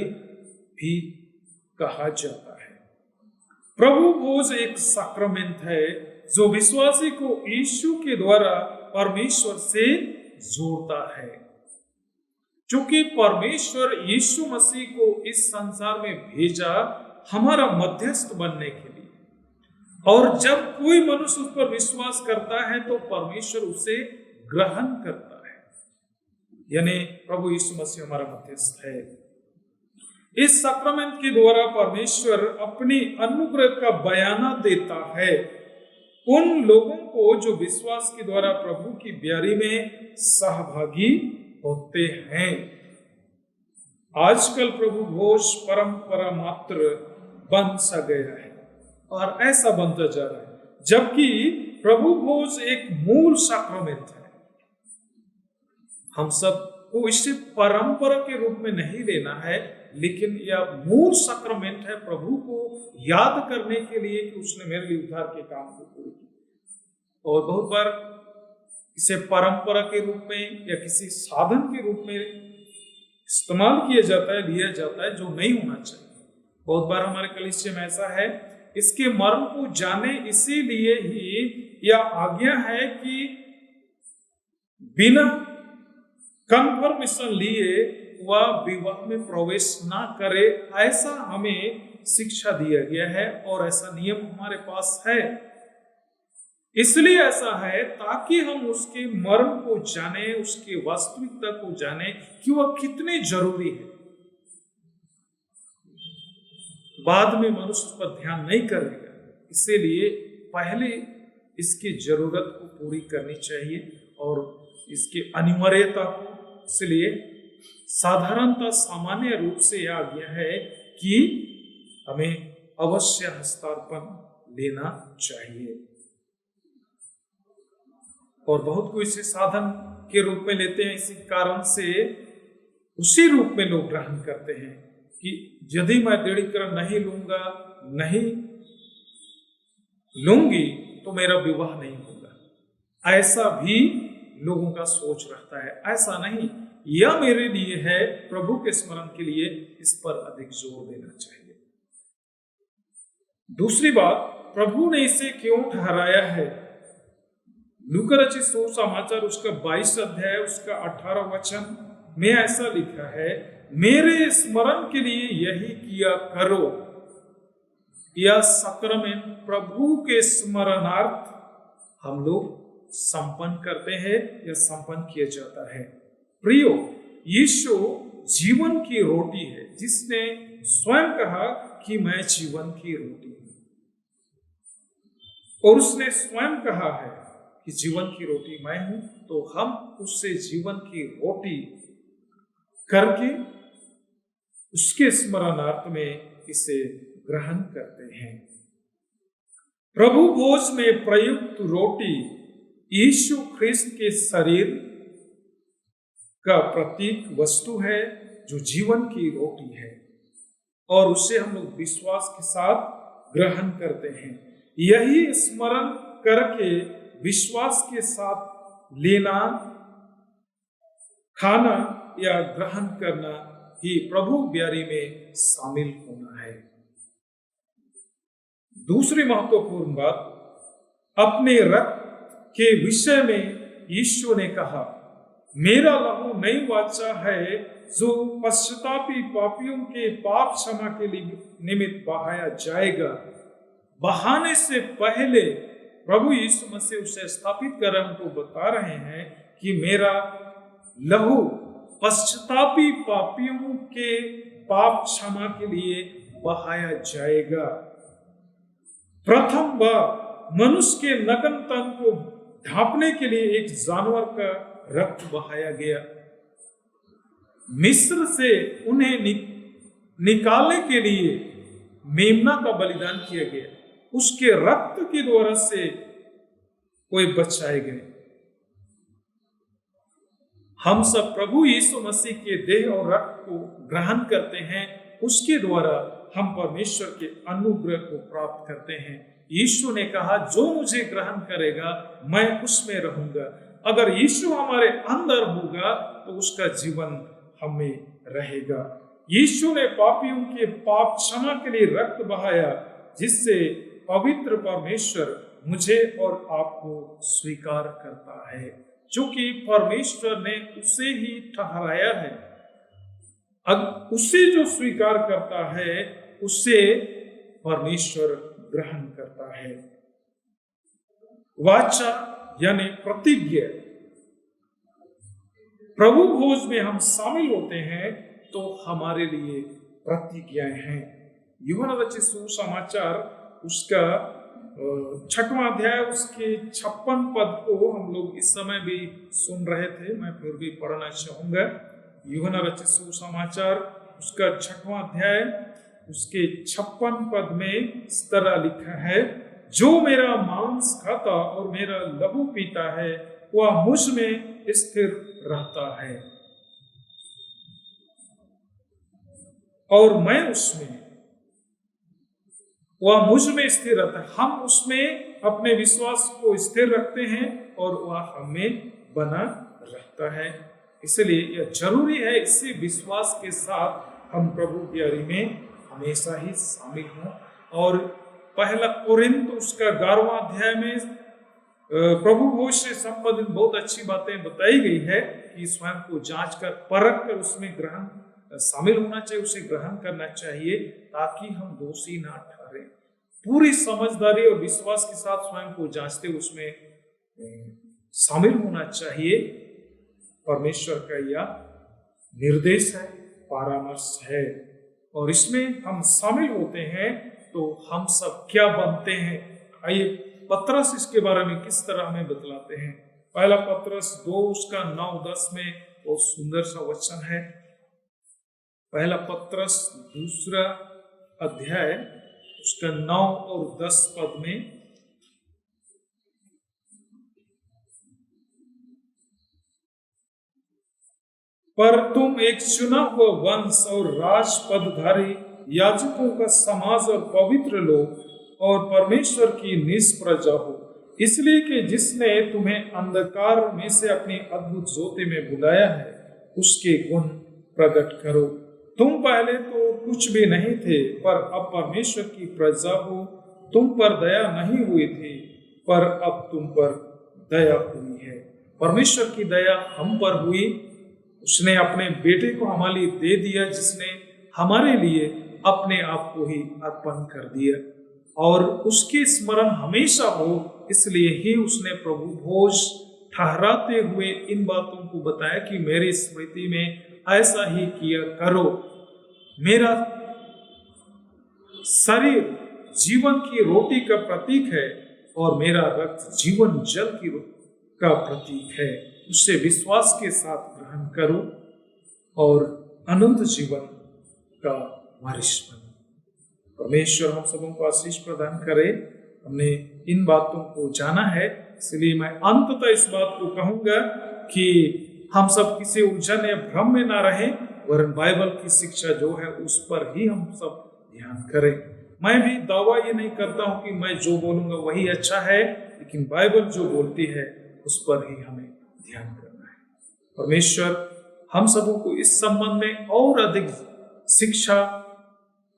भी कहा जाता है। प्रभु भोज एक सैक्रामेंट है जो विश्वासी को यीशु के द्वारा परमेश्वर से जोड़ता है। क्योंकि परमेश्वर यीशु मसीह को इस संसार में भेजा हमारा मध्यस्थ बनने के लिए, और जब कोई मनुष्य उस पर विश्वास करता है तो परमेश्वर उसे ग्रहण करता है, यानी प्रभु यीशु मसीह हमारा मध्यस्थ है। इस सैक्रामेंट के द्वारा परमेश्वर अपनी अनुग्रह का बयाना देता है उन लोगों को जो विश्वास के द्वारा प्रभु की ब्यारी में सहभागी होते हैं। आजकल प्रभु भोज परंपरा मात्र बन सा गया है और ऐसा बनता जा रहा है, जबकि प्रभु भोज एक मूल सैक्रामेंट है। हम सबको इसे परंपरा के रूप में नहीं लेना है, लेकिन यह मूल सैक्रामेंट है प्रभु को याद करने के लिए कि उसने मेरे लिए उद्धार के काम को पूरा किया। और बहुत बार इसे परंपरा के रूप में या किसी साधन के रूप में इस्तेमाल किया जाता है, लिया जाता है, जो नहीं होना चाहिए। बहुत बार हमारे कलीसिया में ऐसा है। इसके मर्म को जाने इसीलिए ही यह आज्ञा है कि बिना कन्फर्मेशन लिए वह विवाह में प्रवेश ना करे, ऐसा हमें शिक्षा दिया गया है और ऐसा नियम हमारे पास है। इसलिए ऐसा है ताकि हम उसके मर्म को जाने, उसकी वास्तविकता को जाने कि वह कितने जरूरी है। बाद में मनुष्य उस पर ध्यान नहीं करेगा, इसीलिए पहले इसकी जरूरत को पूरी करनी चाहिए और इसकी अनिवार्यता को इसलिए साधारणतः सामान्य रूप से यह आज्ञा है कि हमें अवश्य हस्तार्पण लेना चाहिए, और बहुत को इसे साधन के रूप में लेते हैं। इसी कारण से उसी रूप में लोग ग्रहण करते हैं कि यदि मैं दृढ़ीकरण नहीं लूंगा, नहीं लूंगी, तो मेरा विवाह नहीं होगा। ऐसा भी लोगों का सोच रहता है। ऐसा नहीं, यह मेरे लिए है, प्रभु के स्मरण के लिए इस पर अधिक जोर देना चाहिए। दूसरी बात, प्रभु ने इसे क्यों ठहराया है? लूका रचित सुसमाचार उसका 22 अध्याय उसका 18 वचन में ऐसा लिखा है, मेरे स्मरण के लिए यही किया करो। यह सक्रमेंट प्रभु के स्मरणार्थ हम लोग संपन्न करते हैं या संपन्न किया जाता है। प्रियो, यीशु जीवन की रोटी है, जिसने स्वयं कहा कि मैं जीवन की रोटी हूं, और उसने स्वयं कहा है कि जीवन की रोटी मैं हूं, तो हम उससे जीवन की रोटी करके उसके स्मरणार्थ में इसे ग्रहण करते हैं। प्रभु भोज में प्रयुक्त रोटी यीशु ख्रिस्त के शरीर का प्रतीक वस्तु है, जो जीवन की रोटी है, और उसे हम लोग विश्वास के साथ ग्रहण करते हैं। यही स्मरण करके विश्वास के साथ लेना, खाना या ग्रहण करना ही प्रभु ब्यारी में शामिल होना है। दूसरी महत्वपूर्ण बात, अपने रक्त के विषय में यीशु ने कहा, मेरा लहू नई वाचा है, जो पश्चातापी पापियों के पाप क्षमा के लिए निमित्त बहाया जाएगा। बहाने से पहले प्रभु यीशु मसीह उसे स्थापित कर हमको बता रहे हैं कि मेरा लहू पश्चातापी पापियों के पाप क्षमा के लिए बहाया जाएगा। प्रथम बार मनुष्य के नग्न तन को ढांपने के लिए एक जानवर का रक्त बहाया गया। मिस्र से उन्हें निकालने के लिए मेमना का बलिदान किया गया। उसके रक्त के द्वारा से कोई बचाए गए। हम सब प्रभु यीशु मसीह के देह और रक्त को ग्रहण करते हैं, उसके द्वारा हम परमेश्वर के अनुग्रह को प्राप्त करते हैं। यीशु ने कहा, जो मुझे ग्रहण करेगा मैं उसमें रहूंगा। अगर यीशु हमारे अंदर होगा तो उसका जीवन हमें रहेगा। यीशु ने पापियों के पाप क्षमा के लिए रक्त बहाया, जिससे पवित्र परमेश्वर मुझे और आपको स्वीकार करता है, क्योंकि परमेश्वर ने उसे ही ठहराया है। अब उसे जो स्वीकार करता है उसे परमेश्वर ग्रहण करता है। वाचा यानी प्रतिज्ञा। प्रभु भोज में हम शामिल होते हैं तो हमारे लिए प्रतिज्ञाएं हैं। यूहन्ना रचित सुसमाचार उसका 6वां अध्याय उसके 56 पद को हम लोग इस समय भी सुन रहे थे, मैं फिर भी पढ़ना चाहूंगा। यूहन्ना रचित सुसमाचार उसका 6वां अध्याय उसके 56 पद में इस तरह लिखा है, जो मेरा मांस खाता और मेरा लहू पीता है वह मुझ में स्थिर रहता है और मैं उसमें, वह मुझ में स्थिर रहता है। हम उसमें अपने विश्वास को स्थिर रखते हैं और वह हमें बना रहता है। इसलिए यह जरूरी है, इसी विश्वास के साथ हम प्रभु की यारी में हमेशा ही शामिल हों। और पहला कोरिन्थ उसका 11वां अध्याय में प्रभु भोज से संबंधित बहुत अच्छी बातें बताई गई है कि स्वयं को जांच कर परख कर उसमें ग्रहण शामिल होना चाहिए, उसे ग्रहण करना चाहिए, ताकि हम दोषी ना ठहरे। पूरी समझदारी और विश्वास के साथ स्वयं को जांचते उसमें शामिल होना चाहिए। परमेश्वर का यह निर्देश है, परामर्श है, और इसमें हम शामिल होते हैं तो हम सब क्या बनते हैं। आइए पतरस इसके बारे में किस तरह हमें बतलाते हैं। पहला पतरस 2 उसका 9-10 में बहुत सुंदर सा वचन है। पहला पत्रस 2 अध्याय उसका 9 और 10 पद में, पर तुम एक चुना हुआ वंश और राजपदधारी याजकों का समाज और पवित्र लोग और परमेश्वर की निज प्रजा हो, इसलिए कि जिसने तुम्हें अंधकार में से अपनी अद्भुत ज्योति में बुलाया है उसके गुण प्रकट करो। तुम पहले तो कुछ भी नहीं थे, पर अब परमेश्वर की प्रजा हो। तुम पर दया नहीं हुई थी, पर अब तुम पर दया हुई है। परमेश्वर की दया हम पर हुई। उसने अपने बेटे को हमारे लिए दे दिया, जिसने हमारे लिए अपने आप को ही अर्पण कर दिया, और उसके स्मरण हमेशा हो। इसलिए ही उसने प्रभु भोज ठहराते हुए इन बातों को बताया कि मेरी स्मृति में ऐसा ही किया करो। मेरा शरीर जीवन की रोटी का प्रतीक है और मेरा रक्त जीवन जल का प्रतीक है। उससे विश्वास के साथ ग्रहण करो और अनंत जीवन का वारिस बनो। परमेश्वर हम सबों को आशीष प्रदान करे। हमने इन बातों को जाना है, इसलिए मैं अंततः इस बात को कहूंगा कि हम सब किसी उलझन या भ्रम में ना रहें, वरन बाइबल की शिक्षा जो है उस पर ही हम सब ध्यान करें। मैं भी दावा ये नहीं करता हूं कि मैं जो बोलूंगा वही अच्छा है, लेकिन बाइबल जो बोलती है उस पर ही हमें ध्यान करना है। परमेश्वर हम सबों को इस संबंध में और अधिक शिक्षा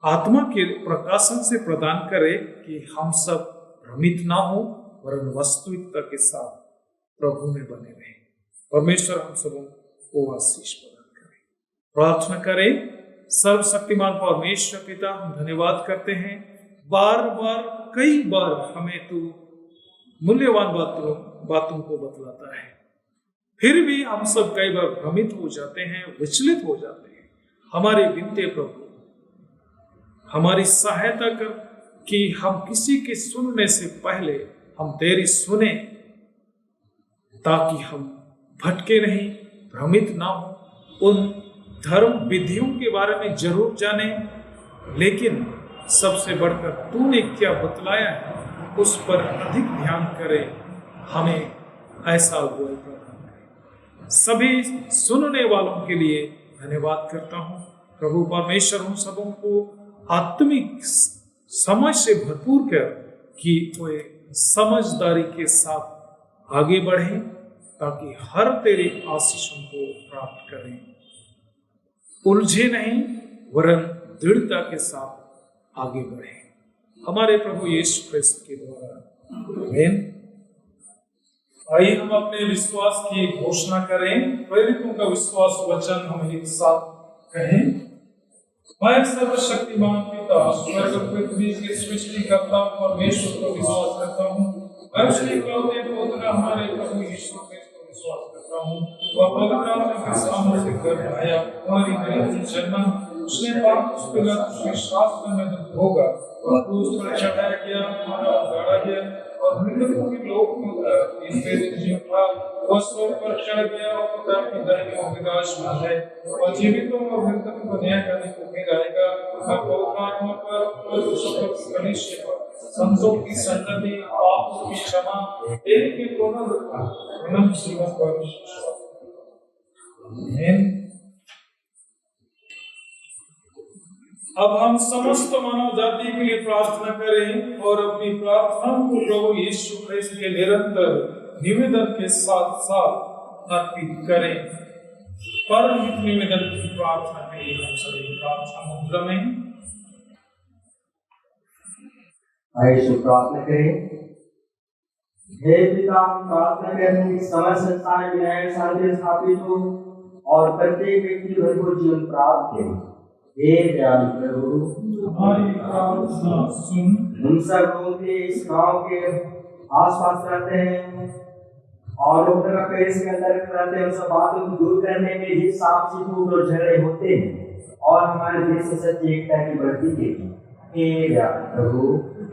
आत्मा के प्रकाशन से प्रदान करे कि हम सब भ्रमित ना हो, वरन वास्तविकता के साथ प्रभु में बने रहें। परमेश्वर हम सबों को आशीष प्रदान करे। प्रार्थना करें। सर्वशक्तिमान परमेश्वर पिता, हम धन्यवाद करते हैं, बार बार कई बार हमें तू मूल्यवान बातों को बतलाता है, फिर भी हम सब कई बार भ्रमित हो जाते हैं, विचलित हो जाते हैं। हमारे विनती प्रभु, हमारी सहायता कर कि हम किसी के सुनने से पहले हम तेरी सुने, ताकि हम भटके नहीं, भ्रमित ना हो। उन धर्म विधियों के बारे में जरूर जाने, लेकिन सबसे बढ़कर तूने क्या बतलाया है उस पर अधिक ध्यान करे। हमें ऐसा अगुवाई प्रदान करे। सभी सुनने वालों के लिए धन्यवाद करता हूँ। प्रभु परमेश्वर उन सबों को आत्मिक समझ से भरपूर कर कि वे समझदारी के साथ आगे बढ़ें, ताकि हर तेरे आशीषों को प्राप्त करें। उलझे नहीं, वरन दृढ़ता के साथ आगे बढ़ें। हमारे प्रभु यीशु क्रिस्त के द्वारा आमीन। आइए हम अपने विश्वास की घोषणा करें। प्रेरितों का विश्वास वचन हम एक साथ कहें। मैं सर्वशक्तिमान पिता, स्वर्ग और पृथ्वी के सृष्टिकर्ता परमेश्वर को विश्वास करता हूँ। मैं उसके इकलौते पुत्र हमारे प्रभु यीशु क्रिस्त को विश्वास करता हूँ। वह पवित्र आत्मा के सामने से गर्भ आया, हमारी गरीब जन्मा, उसने पाप के शास्त्र में दुख भोगा, वह क्रूस पर चढ़ाया गया, मारा और गाड़ा गया, और मृतकों के लोक में तीसरे दिन जी उठा। वह स्वर्ग पर चढ़ गया और पिता की दाहिनी ओर विराजमान है, और जीवितों और मृतकों को न्याय करने को फिर आएगा। वह पवित्र आत्मा पर कनिष्ठ पर संतों की संतति, पापों की क्षमा, एक के पुनरुत्थान, अनंत जीवन पर विश्वास। आमीन। अब हम समस्त मानव जाति के लिए प्रार्थना करें और अपनी प्रार्थनाओं को प्रभु यीशु क्रिस्त के निरंतर निवेदन के साथ साथ अर्पित करें। परम निवेदन की प्रार्थना के लिए हम सभी प्रार्थना मुद्रा में आइए प्रार्थना करें। हे पिता, हम प्रार्थना करते हैं समस्त संसार में न्याय शांति स्थापित हो और प्रत्येक व्यक्ति भरपूर जीवन प्राप्त करे। हे दयालु प्रभु, हमारी प्रार्थना सुन। हम सब लोग इस गांव के आसपास रहते हैं और लोग पेड़ के अंदर रहते हैं, उन सब बातों को दूर करने के लिए साफ और झगड़े होते हैं और हमारे देश में सच्ची एकता की बढ़ती है। हे दयालु प्रभु,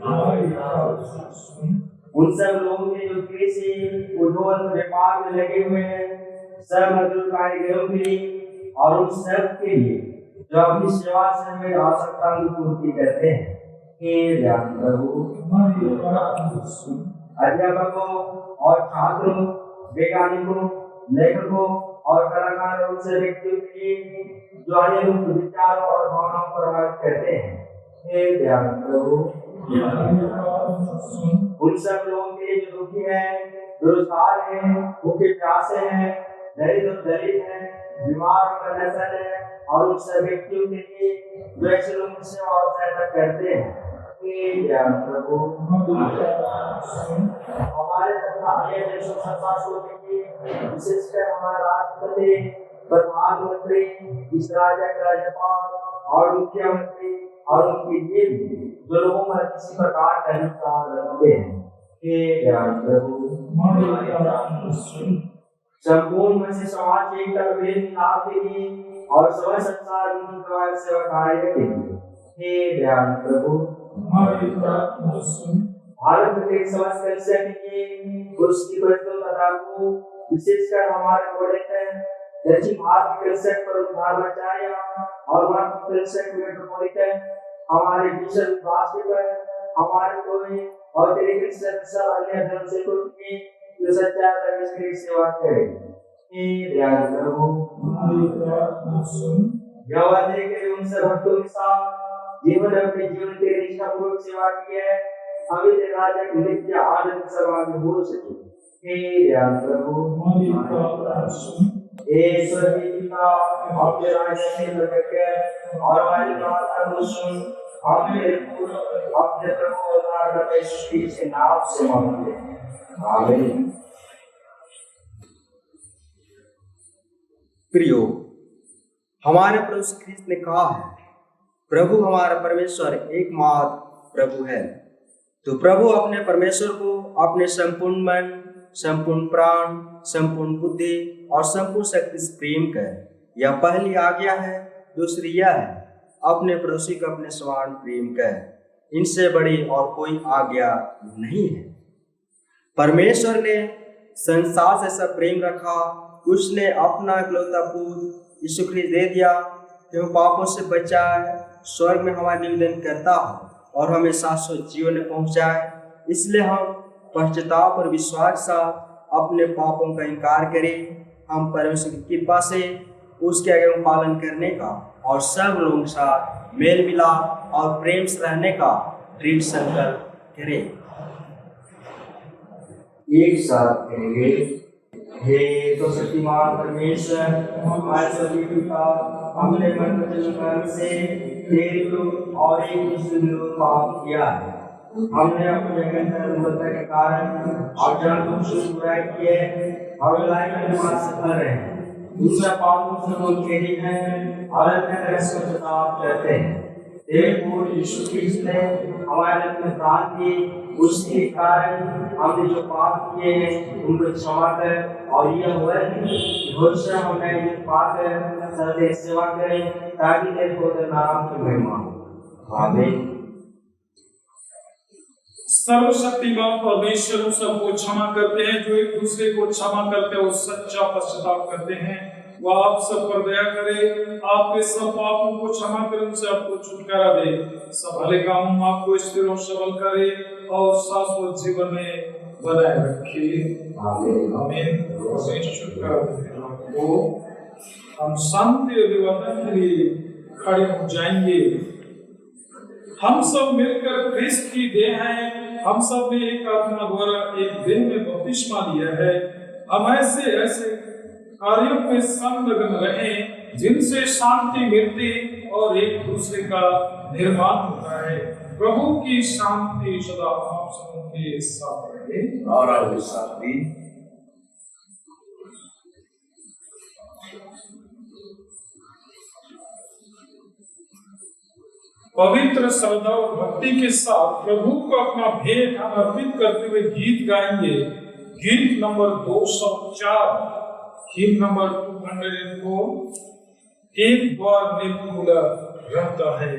हमारी प्रार्थना सुन। उन सब लोगों के जो कृषि उद्योग व्यापार में लगे हुए हैं, सब मजदूर कारीगरों के लिए और उन सब के लिए जो अपनी सेवा से मेरी आवश्यकता की पूर्ति करते हैं। हे दयालु प्रभु, अध्यापकों और छात्रों, वैज्ञानिकों, लेखकों और कलाकारों उन सभी व्यक्तियों के लिए जो अनेक विचारों और भावनाओं को प्रभावित करते हैं। हे दयालु प्रभु, उन सब लोगों के लिए जो दुखी है, बेरोजगार है, भूखे प्यासे हैं, दरिद्र दलित हैं, बीमार और नशल है, और उन सब व्यक्तियों के लिए जो ऐसे लोगों की सेवा और सहायता करते हैं। हे दयालु प्रभु, हमारे देशों संसार के लिए विशेषकर हमारे राष्ट्रपति, प्रधानमंत्री, इस राज्य के राज्यपाल और मुख्यमंत्री और उनके लिए जो लोगों में किसी प्रकार का अधिकार रखते हैं। हे दयालु प्रभु, संपूर्ण मसीह समाज के एकता मेल मिलाप के लिए और समय संसार की द्वारा सेवा कार्य के लिए। हे दयालु प्रभु, भारत के समस्त कलिसिया के लिए उसकी परिशुद्धता को विशेषकर हमारे प्रोटेक्टर दक्षिण भारत के कलिसिया पर धर्माचार्य और भारत कलिसिया के मेट्रोपॉलिटन हमारे बिशप वास्ते पर हमारे कोई और तेरे कलिसिया सब अन्य धर्म से को की जो सच्चा धर्म की सेवा करे। हे दयालु प्रभु, व्यवहार के उन सब भक्तों के साथ जीवन अपने जीवन के निष्ठापूर्वक सेवा की है, हमें तेरे राज्य की नित्य आनंद सर्वांग हो सके। हे दयालु प्रभु, हे स्वर्गीय पिता, अपने राज्य में प्रकट और हमारी प्रार्थना को सुन, अपने प्रभु उद्धारकर्ता यीशु के नाम से मांगते हैं। आमीन। प्रियो, हमारे प्रभु यीशु ख्रीस्त ने कहा है, प्रभु हमारा परमेश्वर एकमात्र प्रभु है। तो प्रभु अपने परमेश्वर को अपने संपूर्ण मन, संपूर्ण प्राण, संपूर्ण बुद्धि और संपूर्ण शक्ति से प्रेम कर। यह पहली आज्ञा है। दूसरी यह है, अपने पड़ोसी को अपने समान प्रेम कर। इनसे बड़ी और कोई आज्ञा नहीं है। परमेश्वर ने संसार से सब प्रेम रखा, उसने अपना इकलौता पुत्र यीशु ख्रीस्त दे दिया कि वह पापों से बचाए, स्वर्ग में हमारा निवेदन करता हो और हमें शाश्वत जीवन में पहुंचाए। इसलिए हम पश्चाताप और विश्वास के साथ अपने पापों का इनकार करें। हम परमेश्वर की कृपा से उसके आज्ञा का पालन करने का और सब लोगों के साथ मेल मिलाप और प्रेम से रहने का दृढ़ संकल्प करें। एक साथ कहेंगे, हे तो शक्तिमान परमेश्वर, हमारे सभी पिता, हमने मन वचन कर्म से तेरे और एक दूसरे में पाप किया है। हमने अपने धर्मता के कारण और जानबूझ कर बुराई की है और लड़ाई में सफल रहे हैं। दूसरा पापों से हम खेली हैं और अपने तरह से पश्चाताप करते हैं। तेरे पुत्र यीशु ख्रीस्त ने हमारे में प्राण दिए, उसके कारण हमने जो पाप किए हैं उनको क्षमा कर और यह भविष्य हम नए दिन पाकर सदैव सेवा करें, ताकि तेरे पवित्र नाम की महिमा हो। आमीन। सर्वशक्तिमान परमेश्वर उन सबको क्षमा करते हैं जो एक दूसरे को क्षमा करते हैं और सच्चा पश्चाताप करते हैं। वह आप सब पर दया करे, आपके सब पापों को क्षमा कर उनसे आपको छुटकारा दे, सब भले कामों आपको स्थिर और सबल करे और शाश्वत जीवन में बनाए रखे। आमीन। आमीन। छुटकारा दे। वो हम शांति अभिवादन के लिए खड़े हो जाएंगे। हम सब मिलकर क्रिस्त की देह हैं। हम सब ने एक आत्मा द्वारा एक देह में बपतिस्मा लिया है। हम ऐसे कार्यों में संलग्न रहें जिनसे शांति मिलती और एक दूसरे का निर्माण होता है। प्रभु की शांति सदा आप सबके साथ रहे और आपके साथ भी। पवित्र श्रद्धा और भक्ति के साथ प्रभु को अपना भेंट अर्पित करते हुए गीत गाएंगे। गीत नंबर 204, गीत नंबर 204, एक द्वार में खुला रहता है।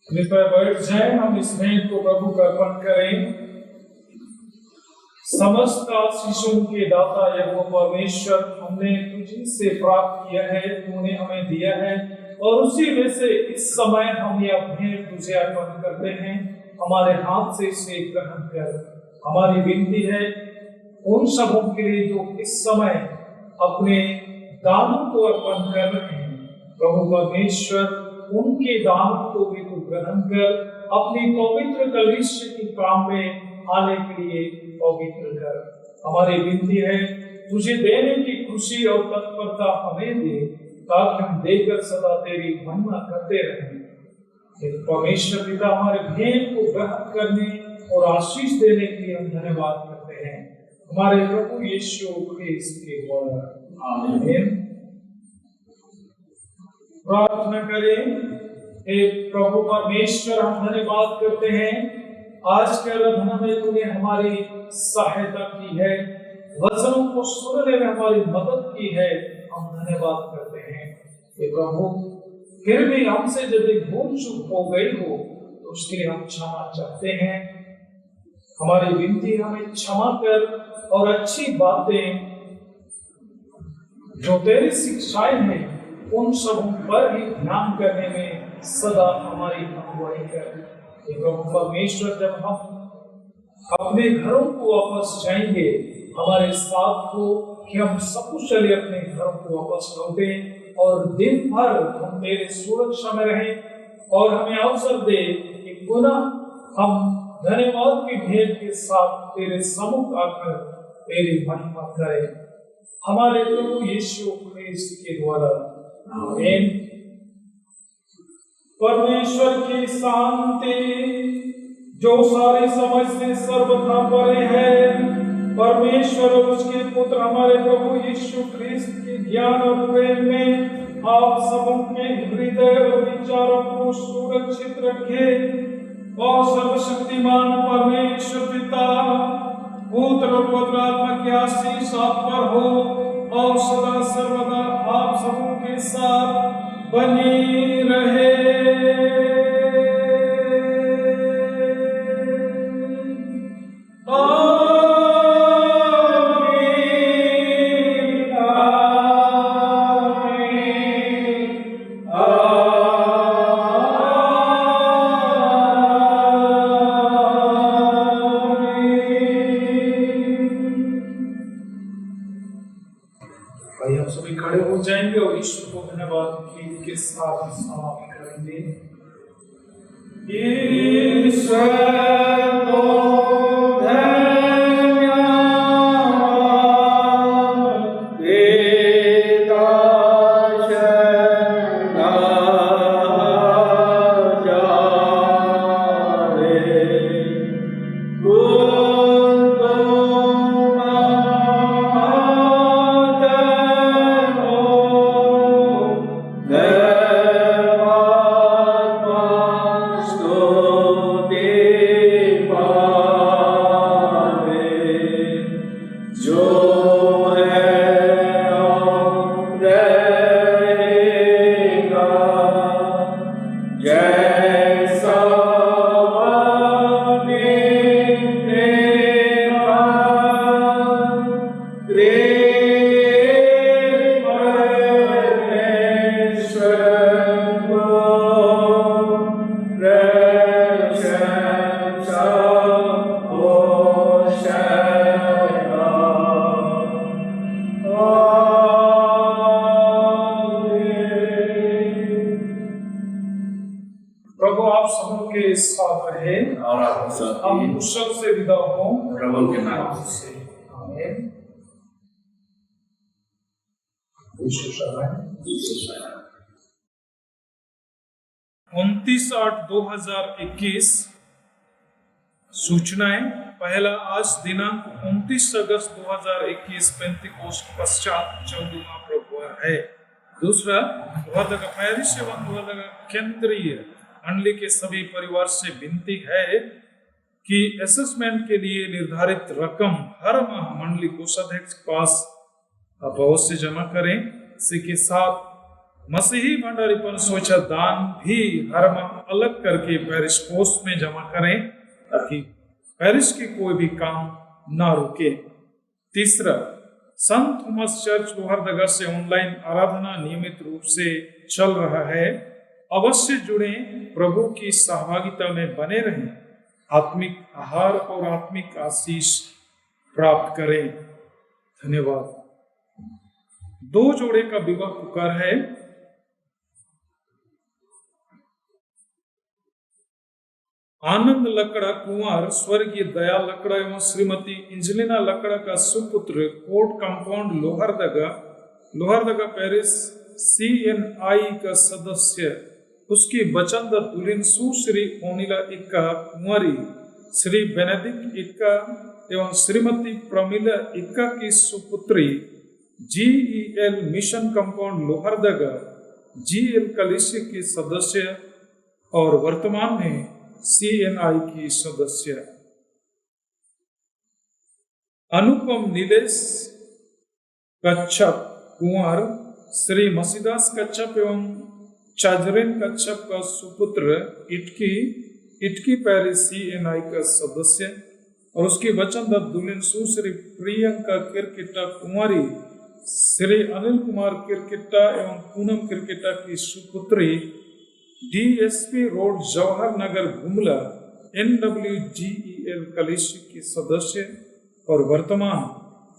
कृपया बैठ जाए, हम इस भेंट को प्रभु को अर्पण करें। समस्त आशीषों के दाता यहोवा परमेश्वर, हमने तुझी से प्राप्त किया है, तूने हमें दिया है और उसी में से इस समय हम यह भेंट तुझे अर्पण करते हैं। हमारे हाथ से इसे ग्रहण कर। हमारी विनती है उन सबों के लिए जो इस समय अपने दानों को अर्पण कर रहे हैं, प्रभु परमेश्वर उनके दानों को भी तू ग्रहण कर, अपनी पवित्र कलीसिया के काम में आने के लिए पवित्र कर। हमारी विनती है तुझे देने की खुशी और तत्परता हमें दे, ताकि हम देकर सदा तेरी महिमा करते रहें। परमेश्वर पिता, हमारे भेंट को ग्रहण करने और आशीष देने के लिए हम धन्यवाद करते हैं, हमारे प्रभु यीशु ख्रिस्त के द्वारा, आमीन। प्रार्थना करें। हे प्रभु परमेश्वर, हम धन्यवाद करते हैं आज के आराधना में तूने हमारी सहायता की है, वचनों को सुनने में हमारी मदद की है, हम धन्यवाद करते हैं। हे प्रभु, फिर भी हमसे यदि भूल चूक हो गई हो तो उसके लिए हम क्षमा चाहते हैं। हमारी विनती हमें क्षमा कर और अच्छी बातें जो तेरी शिक्षाएं हैं उन सबों पर ही ध्यान करने में सदा हमारी अगुवाई कर। प्रभु परमेश्वर, जब हम अपने घरों को वापस जाएंगे, हमारे साथ हो कि हम सकुशल अपने घरों को वापस लौटें, और दिन भर हम तेरे सुरक्षा में रहें और हमें अवसर दे कि पुनः हम धन्यवाद की भेंट के साथ तेरे सम्मुख आकर तेरी महिमा करें हमारे प्रभु यीशु ख्रिस्त के द्वारा। आमीन। परमेश्वर की शांति जो सारी समझ से सर्वथा परे है, परमेश्वर और उसके पुत्र हमारे प्रभु यीशु ख्रिस्त के ज्ञान और प्रेम में आप सबों के हृदय और विचारों को सुरक्षित रखे और सर्वशक्तिमान परमेश्वर पिता, पुत्र और पवित्र आत्मा की आशीष आप पर हो और सदा सर्वदा आप सबों के साथ बनी रहे। हम सभी खड़े हो जाएंगे और ईश्वर को धन्यवाद के साथ समाप्त करेंगे। ईश्वर को धन्यवाद देता चला हम मुश्किल से विदा हों प्रभु के नाम से। आमीन। 29/8/2021 सूचनाएं। पहला, आज दिनांक 29 अगस्त 2021 पेंतिकोस्ट पश्चात 14वां प्रभुवार है। दूसरा, लोहरदगा पैरिश एवं लोहरदगा केंद्रीय मंडली के सभी परिवार से विनती है कि असेसमेंट के लिए निर्धारित रकम हर माह मंडली कोषाध्यक्ष के पास आप अवश्य जमा करें। इसी के साथ मसीही भंडारीपन सोचा दान भी हर माह अलग करके पैरिश कोष में जमा करें ताकि पैरिश के कोई भी काम ना रुके। तीसरा, संत थॉमस चर्च लोहरदगा से ऑनलाइन आराधना नियमित रूप से चल रहा है। अवश्य जुड़े, प्रभु की सहभागिता में बने रहें, आत्मिक आहार और आत्मिक आशीष प्राप्त करें। धन्यवाद। 2 जोड़े का विवाह पुकार है। आनंद लकड़ा कुंवर स्वर्गीय दया लकड़ा एवं श्रीमती इंजलिना लकड़ा का सुपुत्र court compound Lohardaga parish CNI का सदस्य, उसकी वचनदत्त दुल्हन सुश्री ओनिला इक्का कुंवरी, श्री बेनेडिक्ट इक्का एवं श्रीमती प्रमिला इक्का की सुपुत्री GEL mission compound Lohardaga GL कलिसिया की सदस्य और वर्तमान में CNI की सदस्य। अनुपम नीलेश कच्छप कुंवर श्री मसीदास कच्छप एवं चाजरेन कच्छप का सुपुत्र इटकी पैरिश CNI का सदस्य और उसकी वचनदत्त दुल्हन सुश्री प्रियंका किरकिट्टा कुंवारी, श्री अनिल कुमार किरकिट्टा एवं पूनम किरकिट्टा की सुपुत्री DSP road Jawahar Nagar Gumla NWGEL कलिसिया की सदस्य और वर्तमान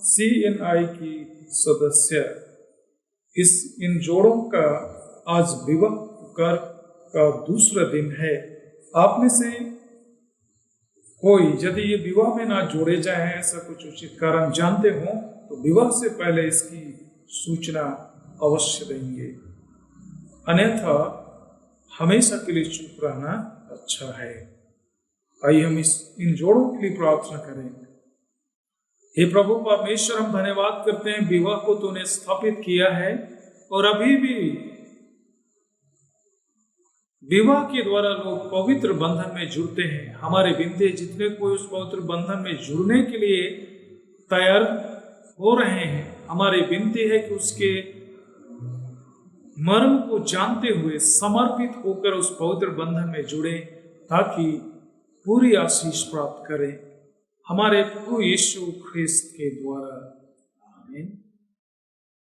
CNI की सदस्य। इन जोड़ों का आज विवाह कर का दूसरा दिन है। आप में से कोई यदि ये विवाह में ना जोड़े जाए, ऐसा कुछ उचित कारण जानते हो तो विवाह से पहले इसकी सूचना अवश्य देंगे, अन्यथा हमेशा के लिए चुप रहना अच्छा है। आइए हम इन जोड़ों के लिए प्रार्थना करें। हे प्रभु परमेश्वर, हम धन्यवाद करते हैं विवाह को तूने स्थापित किया है और अभी भी विवाह के द्वारा लोग पवित्र बंधन में जुड़ते हैं। हमारे विनती जितने कोई उस पवित्र बंधन में जुड़ने के लिए तैयार हो रहे हैं, हमारी विनती है कि उसके मर्म को जानते हुए समर्पित होकर उस पवित्र बंधन में जुड़े, ताकि पूरी आशीष प्राप्त करें हमारे प्रभु यीशु ख्रिस्त के द्वारा। आमीन।